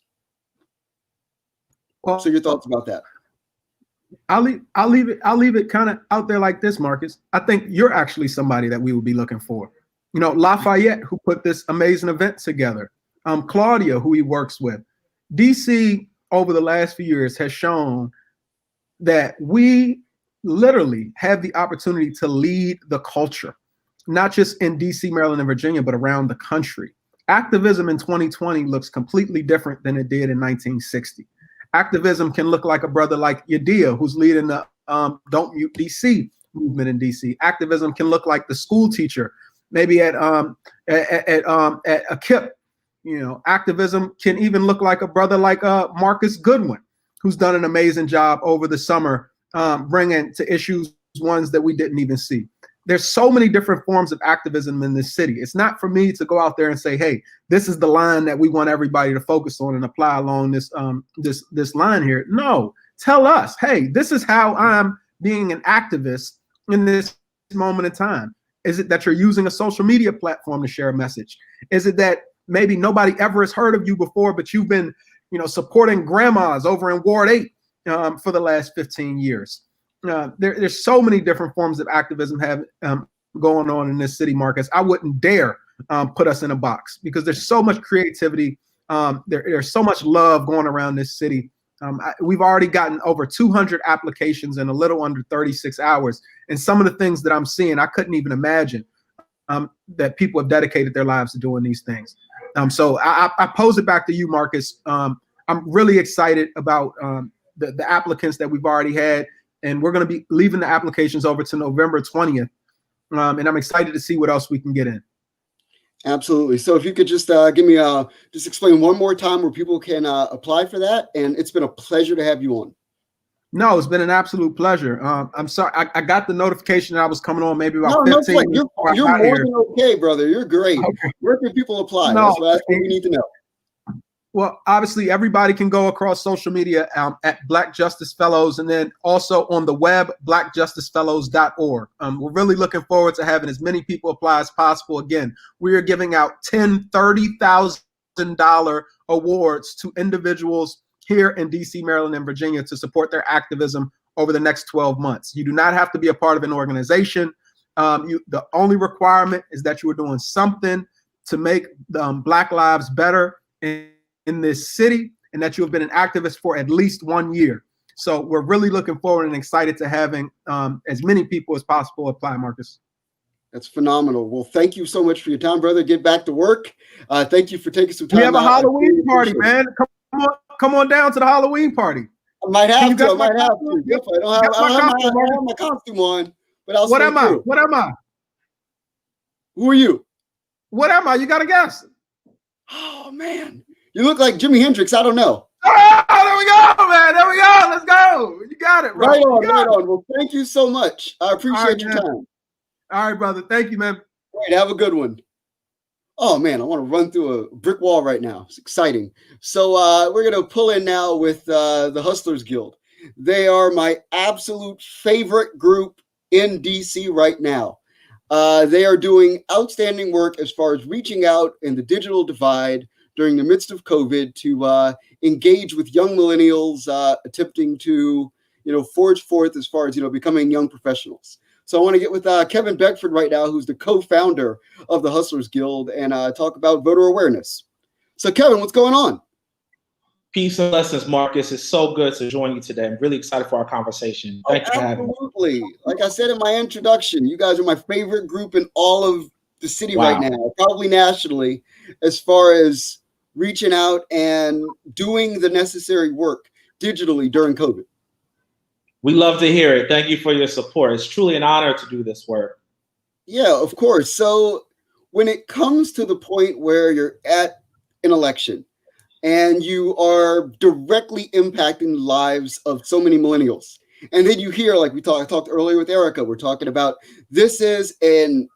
Well,
so your thoughts about that?
I'll leave it kind of out there like this, Marcus. I think you're actually somebody that we would be looking for. Lafayette, who put this amazing event together. Claudia, who he works with. DC over the last few years has shown that we literally have the opportunity to lead the culture, not just in DC, Maryland, and Virginia, but around the country. Activism in 2020 looks completely different than it did in 1960. Activism can look like a brother like Yadia, who's leading the Don't Mute DC movement in DC. Activism can look like the school teacher, maybe at a KIP. Activism can even look like a brother like Marcus Goodwin, who's done an amazing job over the summer, bringing to issues ones that we didn't even see. There's so many different forms of activism in this city. It's not for me to go out there and say, hey, this is the line that we want everybody to focus on and apply along this this line here. No, tell us, hey, this is how I'm being an activist in this moment in time. Is it that you're using a social media platform to share a message? Is it that maybe nobody ever has heard of you before, but you've been, supporting grandmas over in Ward 8 for the last 15 years? There's so many different forms of activism have going on in this city, Marcus. I wouldn't dare put us in a box because there's so much creativity. There's so much love going around this city. We've already gotten over 200 applications in a little under 36 hours. And some of the things that I'm seeing, I couldn't even imagine that people have dedicated their lives to doing these things. So I pose it back to you, Marcus. I'm really excited about the applicants that we've already had, and we're going to be leaving the applications over to November 20th. And I'm excited to see what else we can get in.
Absolutely. So if you could just give me just explain one more time where people can apply for that. And it's been a pleasure to have you on.
No, it's been an absolute pleasure. I'm sorry. I got the notification that I was coming on maybe about
No,
15 minutes.
You're more than okay, brother. You're great.
Okay.
Where can people apply?
No,
That's what we need to know.
Well, obviously, everybody can go across social media at Black Justice Fellows, and then also on the web, blackjusticefellows.org. We're really looking forward to having as many people apply as possible. Again, we are giving out $30,000 awards to individuals here in DC, Maryland, and Virginia to support their activism over the next 12 months. You do not have to be a part of an organization. The only requirement is that you are doing something to make Black lives better in this city, and that you have been an activist for at least 1 year. So we're really looking forward and excited to having as many people as possible apply, Marcus.
That's phenomenal. Well, thank you so much for your time, brother. Get back to work. Thank you for taking some time.
We have a Halloween party, man. Come on down to the Halloween party.
I might have to. I might have to. Yep, I don't have my costume on, but I'll.
What am I? What am I?
Who are you?
What am I? You got to guess.
Oh man, you look like Jimi Hendrix. I don't know.
Oh, there we go, man. There we go. Let's go. You got it, bro.
Right on, right on. Well, thank you so much. I appreciate your time.
All right, brother. Thank you, man.
All right, have a good one. Oh man, I want to run through a brick wall right now. It's exciting. So we're gonna pull in now with the Hustlers Guild. They are my absolute favorite group in DC right now. They are doing outstanding work as far as reaching out in the digital divide during the midst of COVID to engage with young millennials attempting to, forge forth as far as, becoming young professionals. So I want to get with Kevin Beckford right now, who's the co-founder of the Hustlers Guild, and talk about voter awareness. So Kevin, what's going on?
Peace and blessings, Marcus. It's so good to join you today. I'm really excited for our conversation. Thank you for having me.
Absolutely. Like I said in my introduction, you guys are my favorite group in all of the city right now, probably nationally, as far as reaching out and doing the necessary work digitally during COVID.
We love to hear it. Thank you for your support. It's truly an honor to do this work.
Yeah, of course. So when it comes to the point where you're at an election and you are directly impacting the lives of so many millennials, and then you hear, like I talked earlier with Erica, we're talking about this is an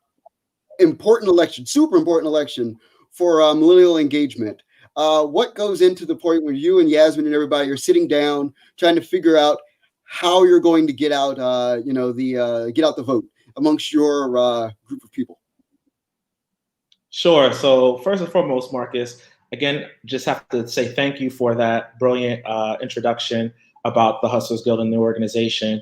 important election, super important election for millennial engagement. What goes into the point where you and Yasmin and everybody are sitting down trying to figure out how you're going to get out, get out the vote amongst your group of people?
Sure. So first and foremost, Marcus, again, just have to say thank you for that brilliant introduction about the Hustlers Guild and the organization.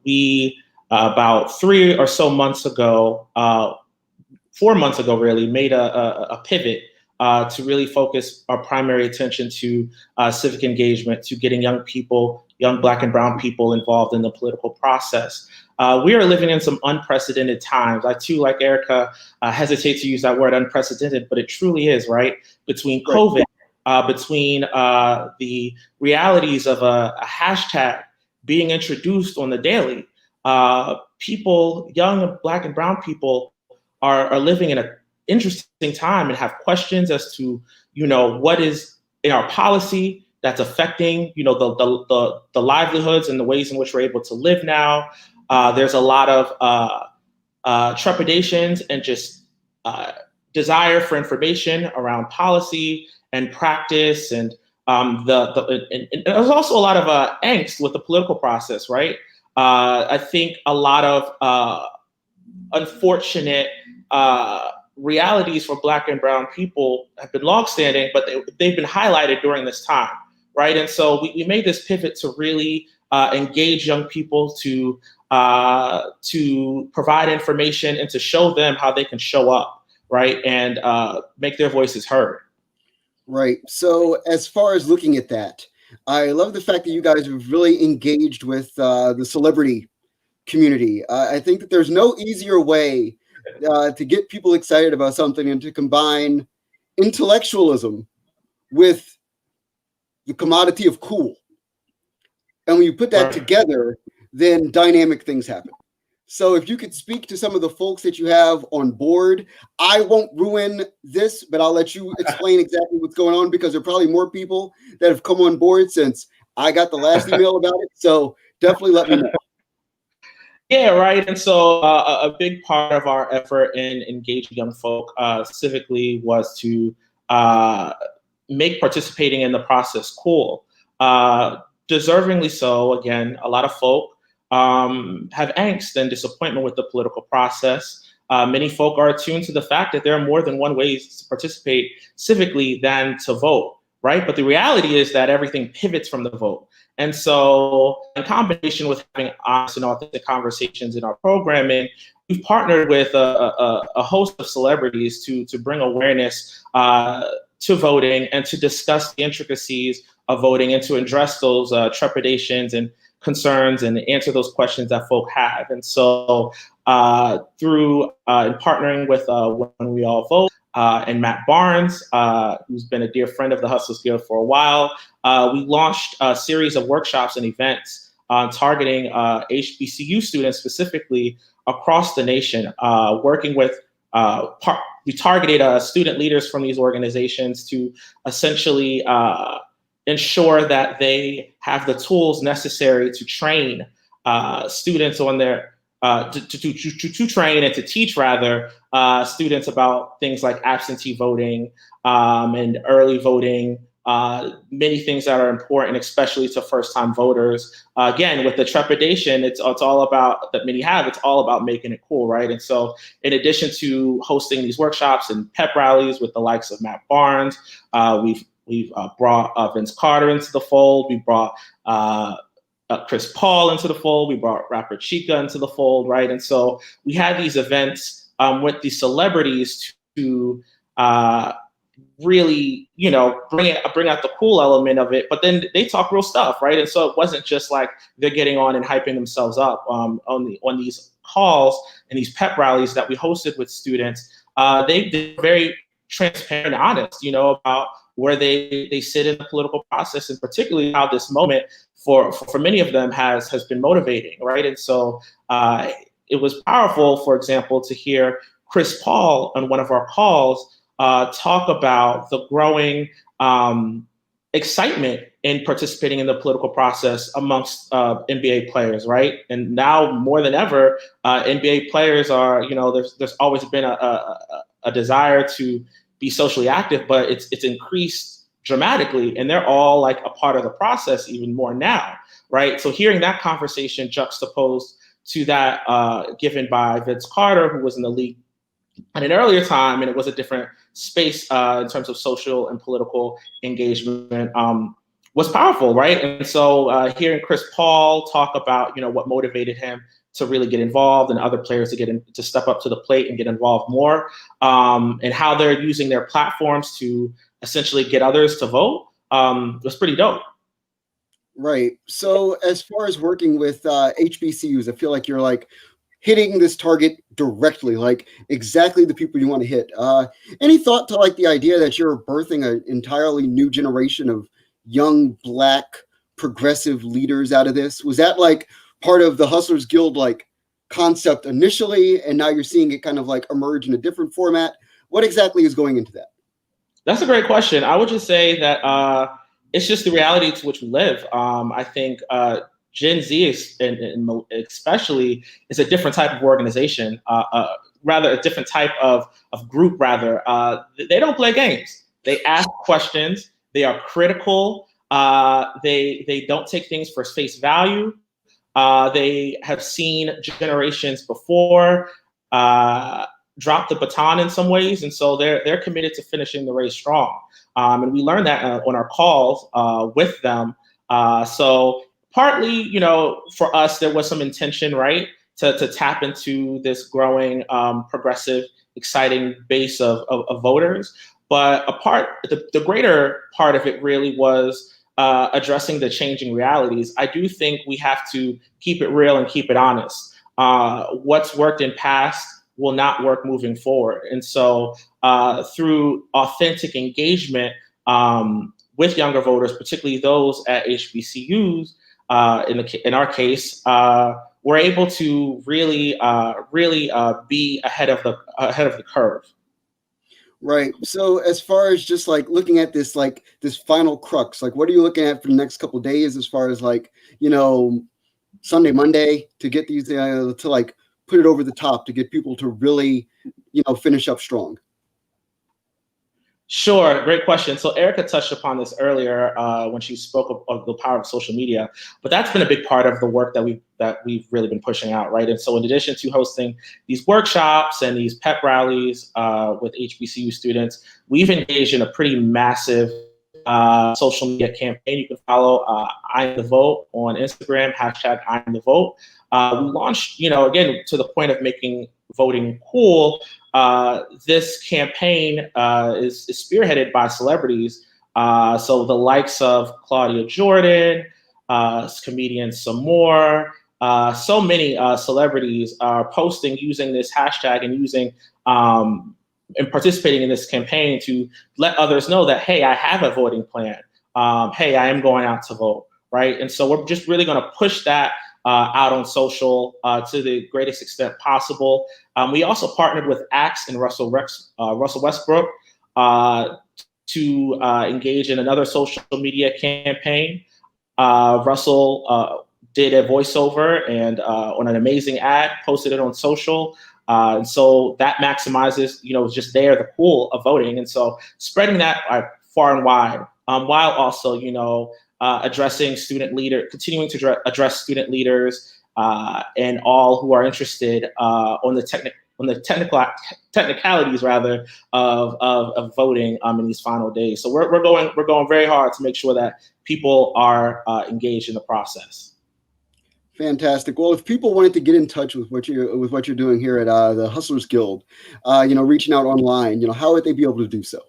We about 3 or so months ago, 4 months ago, really made a pivot to really focus our primary attention to civic engagement, to getting young people, young Black and brown people involved in the political process. We are living in some unprecedented times. I too, like Erica, hesitate to use that word unprecedented, but it truly is, right? Between COVID, between the realities of a hashtag being introduced on the daily, people, young Black and brown people are living in an interesting time and have questions as to, what is in our policy that's affecting, the livelihoods and the ways in which we're able to live now. There's a lot of trepidations and just desire for information around policy and practice, and and there's also a lot of angst with the political process, right? I think a lot of unfortunate realities for Black and brown people have been longstanding, but they've been highlighted during this time, right? And so we made this pivot to really engage young people, to provide information and to show them how they can show up, right? And make their voices heard.
Right. So as far as looking at that, I love the fact that you guys have really engaged with the celebrity community. I think that there's no easier way to get people excited about something and to combine intellectualism with the commodity of cool. And when you put that together, then dynamic things happen. So if you could speak to some of the folks that you have on board, I won't ruin this, but I'll let you explain exactly what's going on, because there are probably more people that have come on board since I got the last email about it. So definitely let me know.
Yeah, right. And so a big part of our effort in engaging young folk civically was to make participating in the process cool. Deservingly so. Again, a lot of folk have angst and disappointment with the political process. Many folk are attuned to the fact that there are more than one ways to participate civically than to vote, right? But the reality is that everything pivots from the vote. And so in combination with having honest and authentic conversations in our programming, we've partnered with a host of celebrities to bring awareness to voting and to discuss the intricacies of voting and to address those trepidations and concerns and answer those questions that folk have. And so through partnering with When We All Vote and Matt Barnes, who's been a dear friend of the Hustlers Guild for a while, we launched a series of workshops and events targeting HBCU students specifically across the nation, working with we targeted student leaders from these organizations to essentially ensure that they have the tools necessary to train students on their to train and to teach rather students about things like absentee voting and early voting, many things that are important, especially to first-time voters. Again, with the trepidation, it's all about that many have. It's all about making it cool, right? And so, in addition to hosting these workshops and pep rallies with the likes of Matt Barnes, we've brought Vince Carter into the fold. We brought Chris Paul into the fold. We brought rapper Chica into the fold, right? And so we had these events with these celebrities to really, bring out the cool element of it. But then they talk real stuff, right? And so it wasn't just like they're getting on and hyping themselves up on these calls and these pep rallies that we hosted with students. They're very transparent and honest, about where they sit in the political process, and particularly how this moment for many of them has been motivating, right? And so it was powerful, for example, to hear Chris Paul on one of our calls talk about the growing excitement in participating in the political process amongst NBA players, right? And now more than ever, NBA players are, there's always been a desire to be socially active, but it's increased dramatically, and they're all like a part of the process even more now, right? So hearing that conversation juxtaposed to that given by Vince Carter, who was in the league at an earlier time, and it was a different space in terms of social and political engagement, was powerful, right? And so hearing Chris Paul talk about, what motivated him to really get involved, and other players to step up to the plate and get involved more, and how they're using their platforms to essentially get others to vote, was pretty dope.
Right. So as far as working with HBCUs, I feel like you're like hitting this target directly, like exactly the people you want to hit. Any thought to like the idea that you're birthing an entirely new generation of young Black progressive leaders out of this? Was that like part of the Hustlers Guild like concept initially, and now you're seeing it kind of like emerge in a different format? What exactly is going into that?
That's a great question. I would just say that it's just the reality to which we live. I think Gen Z, and especially, is a different type of organization, rather a different type of group, rather. They don't play games. They ask questions. They are critical. They don't take things for face value. They have seen generations before drop the baton in some ways, and so they're committed to finishing the race strong. And we learned that on our calls with them. So partly, for us, there was some intention, right, to tap into this growing progressive, exciting base of voters. But the greater part of it really was addressing the changing realities. I do think we have to keep it real and keep it honest. What's worked in past will not work moving forward. And so through authentic engagement with younger voters, particularly those at HBCUs, in our case, we're able to really be ahead of the curve.
Right. So as far as just like looking at this, like this final crux, like what are you looking at for the next couple of days as far as like, Sunday, Monday to get these to like put it over the top to get people to really, finish up strong?
Sure, great question. So Erica touched upon this earlier when she spoke of the power of social media, but that's been a big part of the work that we've really been pushing out, right? And so in addition to hosting these workshops and these pep rallies with HBCU students, we've engaged in a pretty massive social media campaign. You can follow I Am the Vote on Instagram, hashtag I Am the Vote. We launched, again, to the point of making voting cool. This campaign is spearheaded by celebrities. So the likes of Claudia Jordan, comedian some more, so many celebrities are posting using this hashtag and using and participating in this campaign to let others know that, hey, I have a voting plan. Hey, I am going out to vote, right? And so we're just really going to push that out on social to the greatest extent possible. We also partnered with Axe and Russell Westbrook to engage in another social media campaign. Russell did a voiceover and on an amazing ad, posted it on social. And so that maximizes, just there, the pool of voting. And so spreading that far and wide, while also, addressing continuing to address student leaders and all who are interested on the technicalities rather of voting in these final days. So we're going very hard to make sure that people are engaged in the process.
Fantastic. Well, if people wanted to get in touch with what you're doing here at the Hustlers Guild, reaching out online, how would they be able to do so?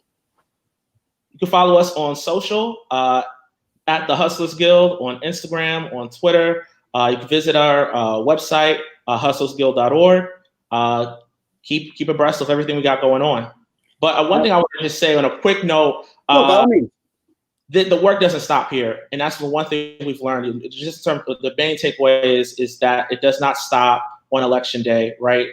You can follow us on social at the Hustlers Guild on Instagram, on Twitter. You can visit our website, hustlersguild.org. Keep abreast of everything we got going on. But one thing I want to just say on a quick note.
By all means.
The work doesn't stop here, and that's the one thing we've learned. Just in terms of the main takeaway is that it does not stop on election day, right?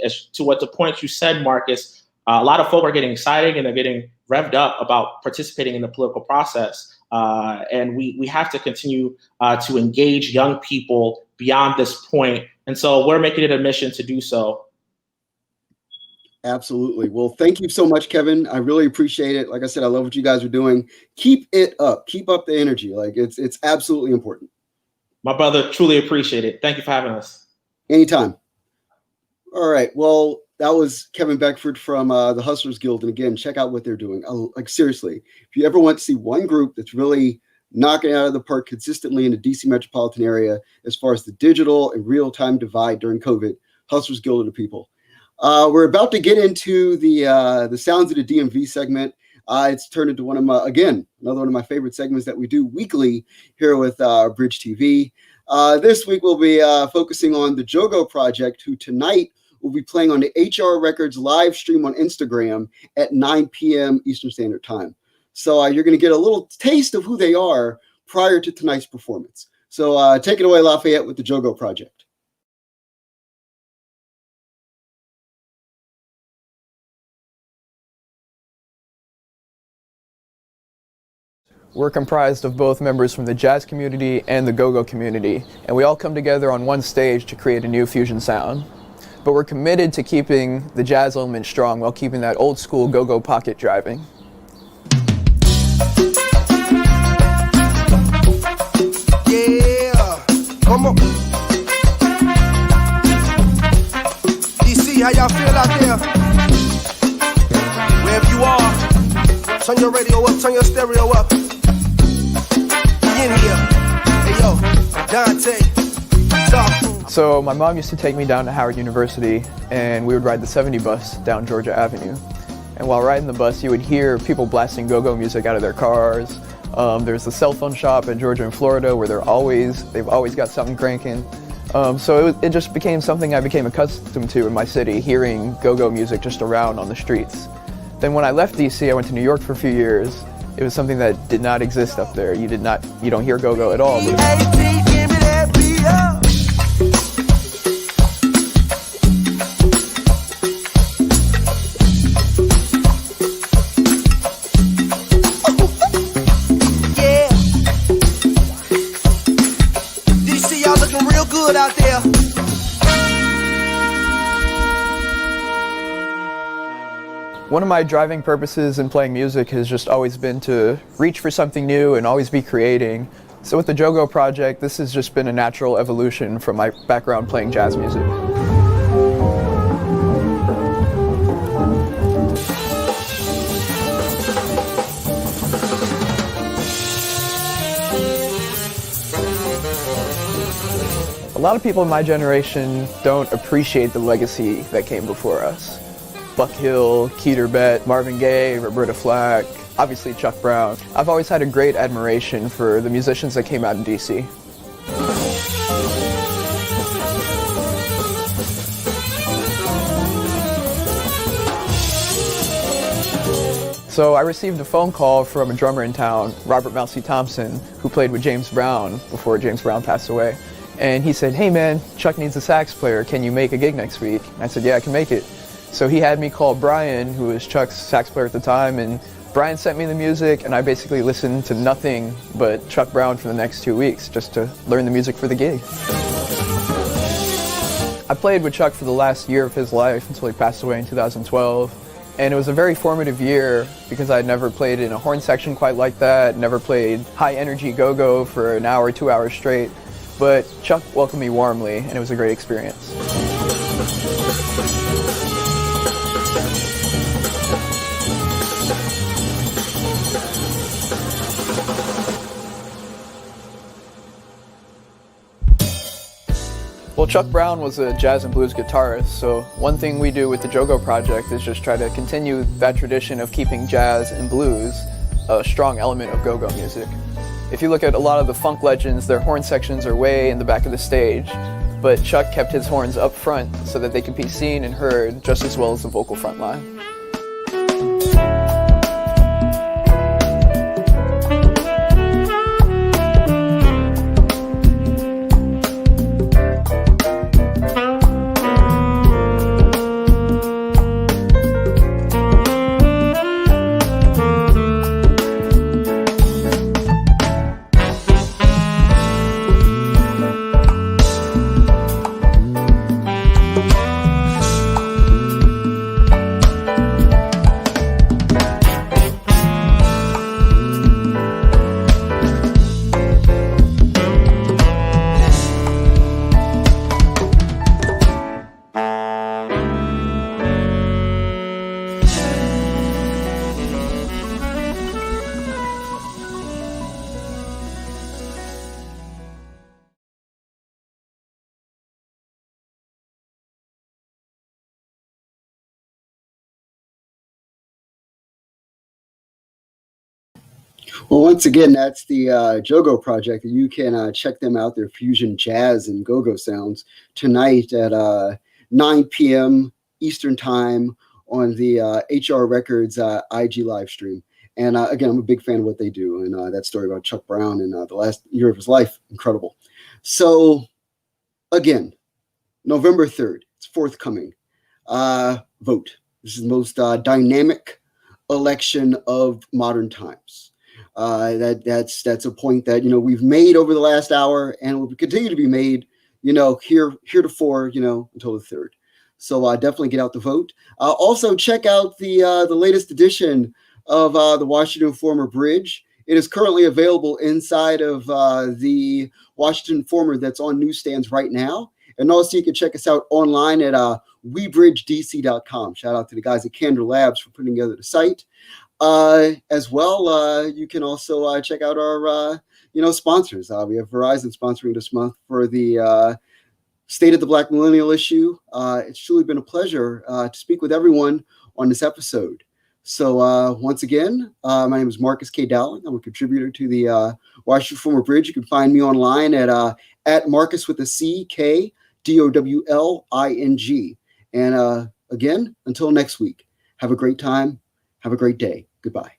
As to what the point you said, Marcus, a lot of folk are getting excited and they're getting revved up about participating in the political process, and we have to continue to engage young people beyond this point, and so we're making it a mission to do so.
Absolutely. Well, thank you so much, Kevin. I really appreciate it. Like I said, I love what you guys are doing. Keep it up. Keep up the energy. Like it's absolutely important.
My brother, truly appreciate it. Thank you for having us.
Anytime. All right. Well, that was Kevin Beckford from the Hustlers Guild. And again, check out what they're doing. Like seriously, if you ever want to see one group that's really knocking it out of the park consistently in the DC metropolitan area, as far as the digital and real-time divide during COVID, Hustlers Guild are the people. We're about to get into the Sounds of the DMV segment. It's turned into another one of my favorite segments that we do weekly here with Bridge TV. This week we'll be focusing on the Jogo Project, who tonight will be playing on the HR Records live stream on Instagram at 9 p.m. Eastern Standard Time. So you're going to get a little taste of who they are prior to tonight's performance. So take it away, Lafayette, with the Jogo Project.
We're comprised of both members from the jazz community and the go-go community, and we all come together on one stage to create a new fusion sound. But we're committed to keeping the jazz element strong while keeping that old school go-go pocket driving.
Yeah, come on. DC, how y'all feel out there? Wherever you are, turn your radio up, turn your stereo up. In here. Hey yo, Dante.
So my mom used to take me down to Howard University, and we would ride the 70 bus down Georgia Avenue. And while riding the bus, you would hear people blasting go-go music out of their cars. There's the cell phone shop at Georgia and Florida where they've always got something cranking. So it just became something I became accustomed to in my city, hearing go-go music just around on the streets. Then when I left DC, I went to New York for a few years, It was something that did not exist up there. You don't hear go-go at all.
Out there.
One of my driving purposes in playing music has just always been to reach for something new and always be creating. So with the Jogo project, this has just been a natural evolution from my background playing jazz music. A lot of people in my generation don't appreciate the legacy that came before us. Buck Hill, Keter Bett, Marvin Gaye, Roberta Flack, obviously Chuck Brown. I've always had a great admiration for the musicians that came out in DC. So I received a phone call from a drummer in town, Robert Mousy Thompson, who played with James Brown before James Brown passed away. And he said, "Hey man, Chuck needs a sax player. Can you make a gig next week?" And I said, "Yeah, I can make it." So he had me call Brian, who was Chuck's sax player at the time, and Brian sent me the music, and I basically listened to nothing but Chuck Brown for the next 2 weeks just to learn the music for the gig. I played with Chuck for the last year of his life until he passed away in 2012. And it was a very formative year because I had never played in a horn section quite like that, never played high energy go-go for an hour, 2 hours straight. But Chuck welcomed me warmly, and it was a great experience. Well, Chuck Brown was a jazz and blues guitarist, so one thing we do with the Jogo project is just try to continue that tradition of keeping jazz and blues a strong element of go-go music. If you look at a lot of the funk legends, their horn sections are way in the back of the stage, but Chuck kept his horns up front so that they could be seen and heard just as well as the vocal front line.
Well, once again, that's the Jogo project. You can check them out, their fusion jazz and go-go sounds, tonight at 9 p.m. Eastern Time on the HR Records IG live stream. And again, I'm a big fan of what they do. And that story about Chuck Brown and the last year of his life, incredible. So, again, November 3rd, it's forthcoming. Vote. This is the most dynamic election of modern times. That's a point that we've made over the last hour, and will continue to be made heretofore until the 3rd. So definitely get out the vote. Also check out the latest edition of the Washington Informer Bridge. It is currently available inside of the Washington Informer that's on newsstands right now, and also you can check us out online at webridgedc.com. Shout out to the guys at Candor Labs for putting together the site. As well, you can also check out our, sponsors. We have Verizon sponsoring this month for the State of the Black Millennial issue. It's truly been a pleasure to speak with everyone on this episode. So once again, my name is Marcus K. Dowling. I'm a contributor to the Washington Informer Bridge. You can find me online at Marcus with a C, K, DOWLING. And again, until next week, have a great time. Have a great day. Goodbye.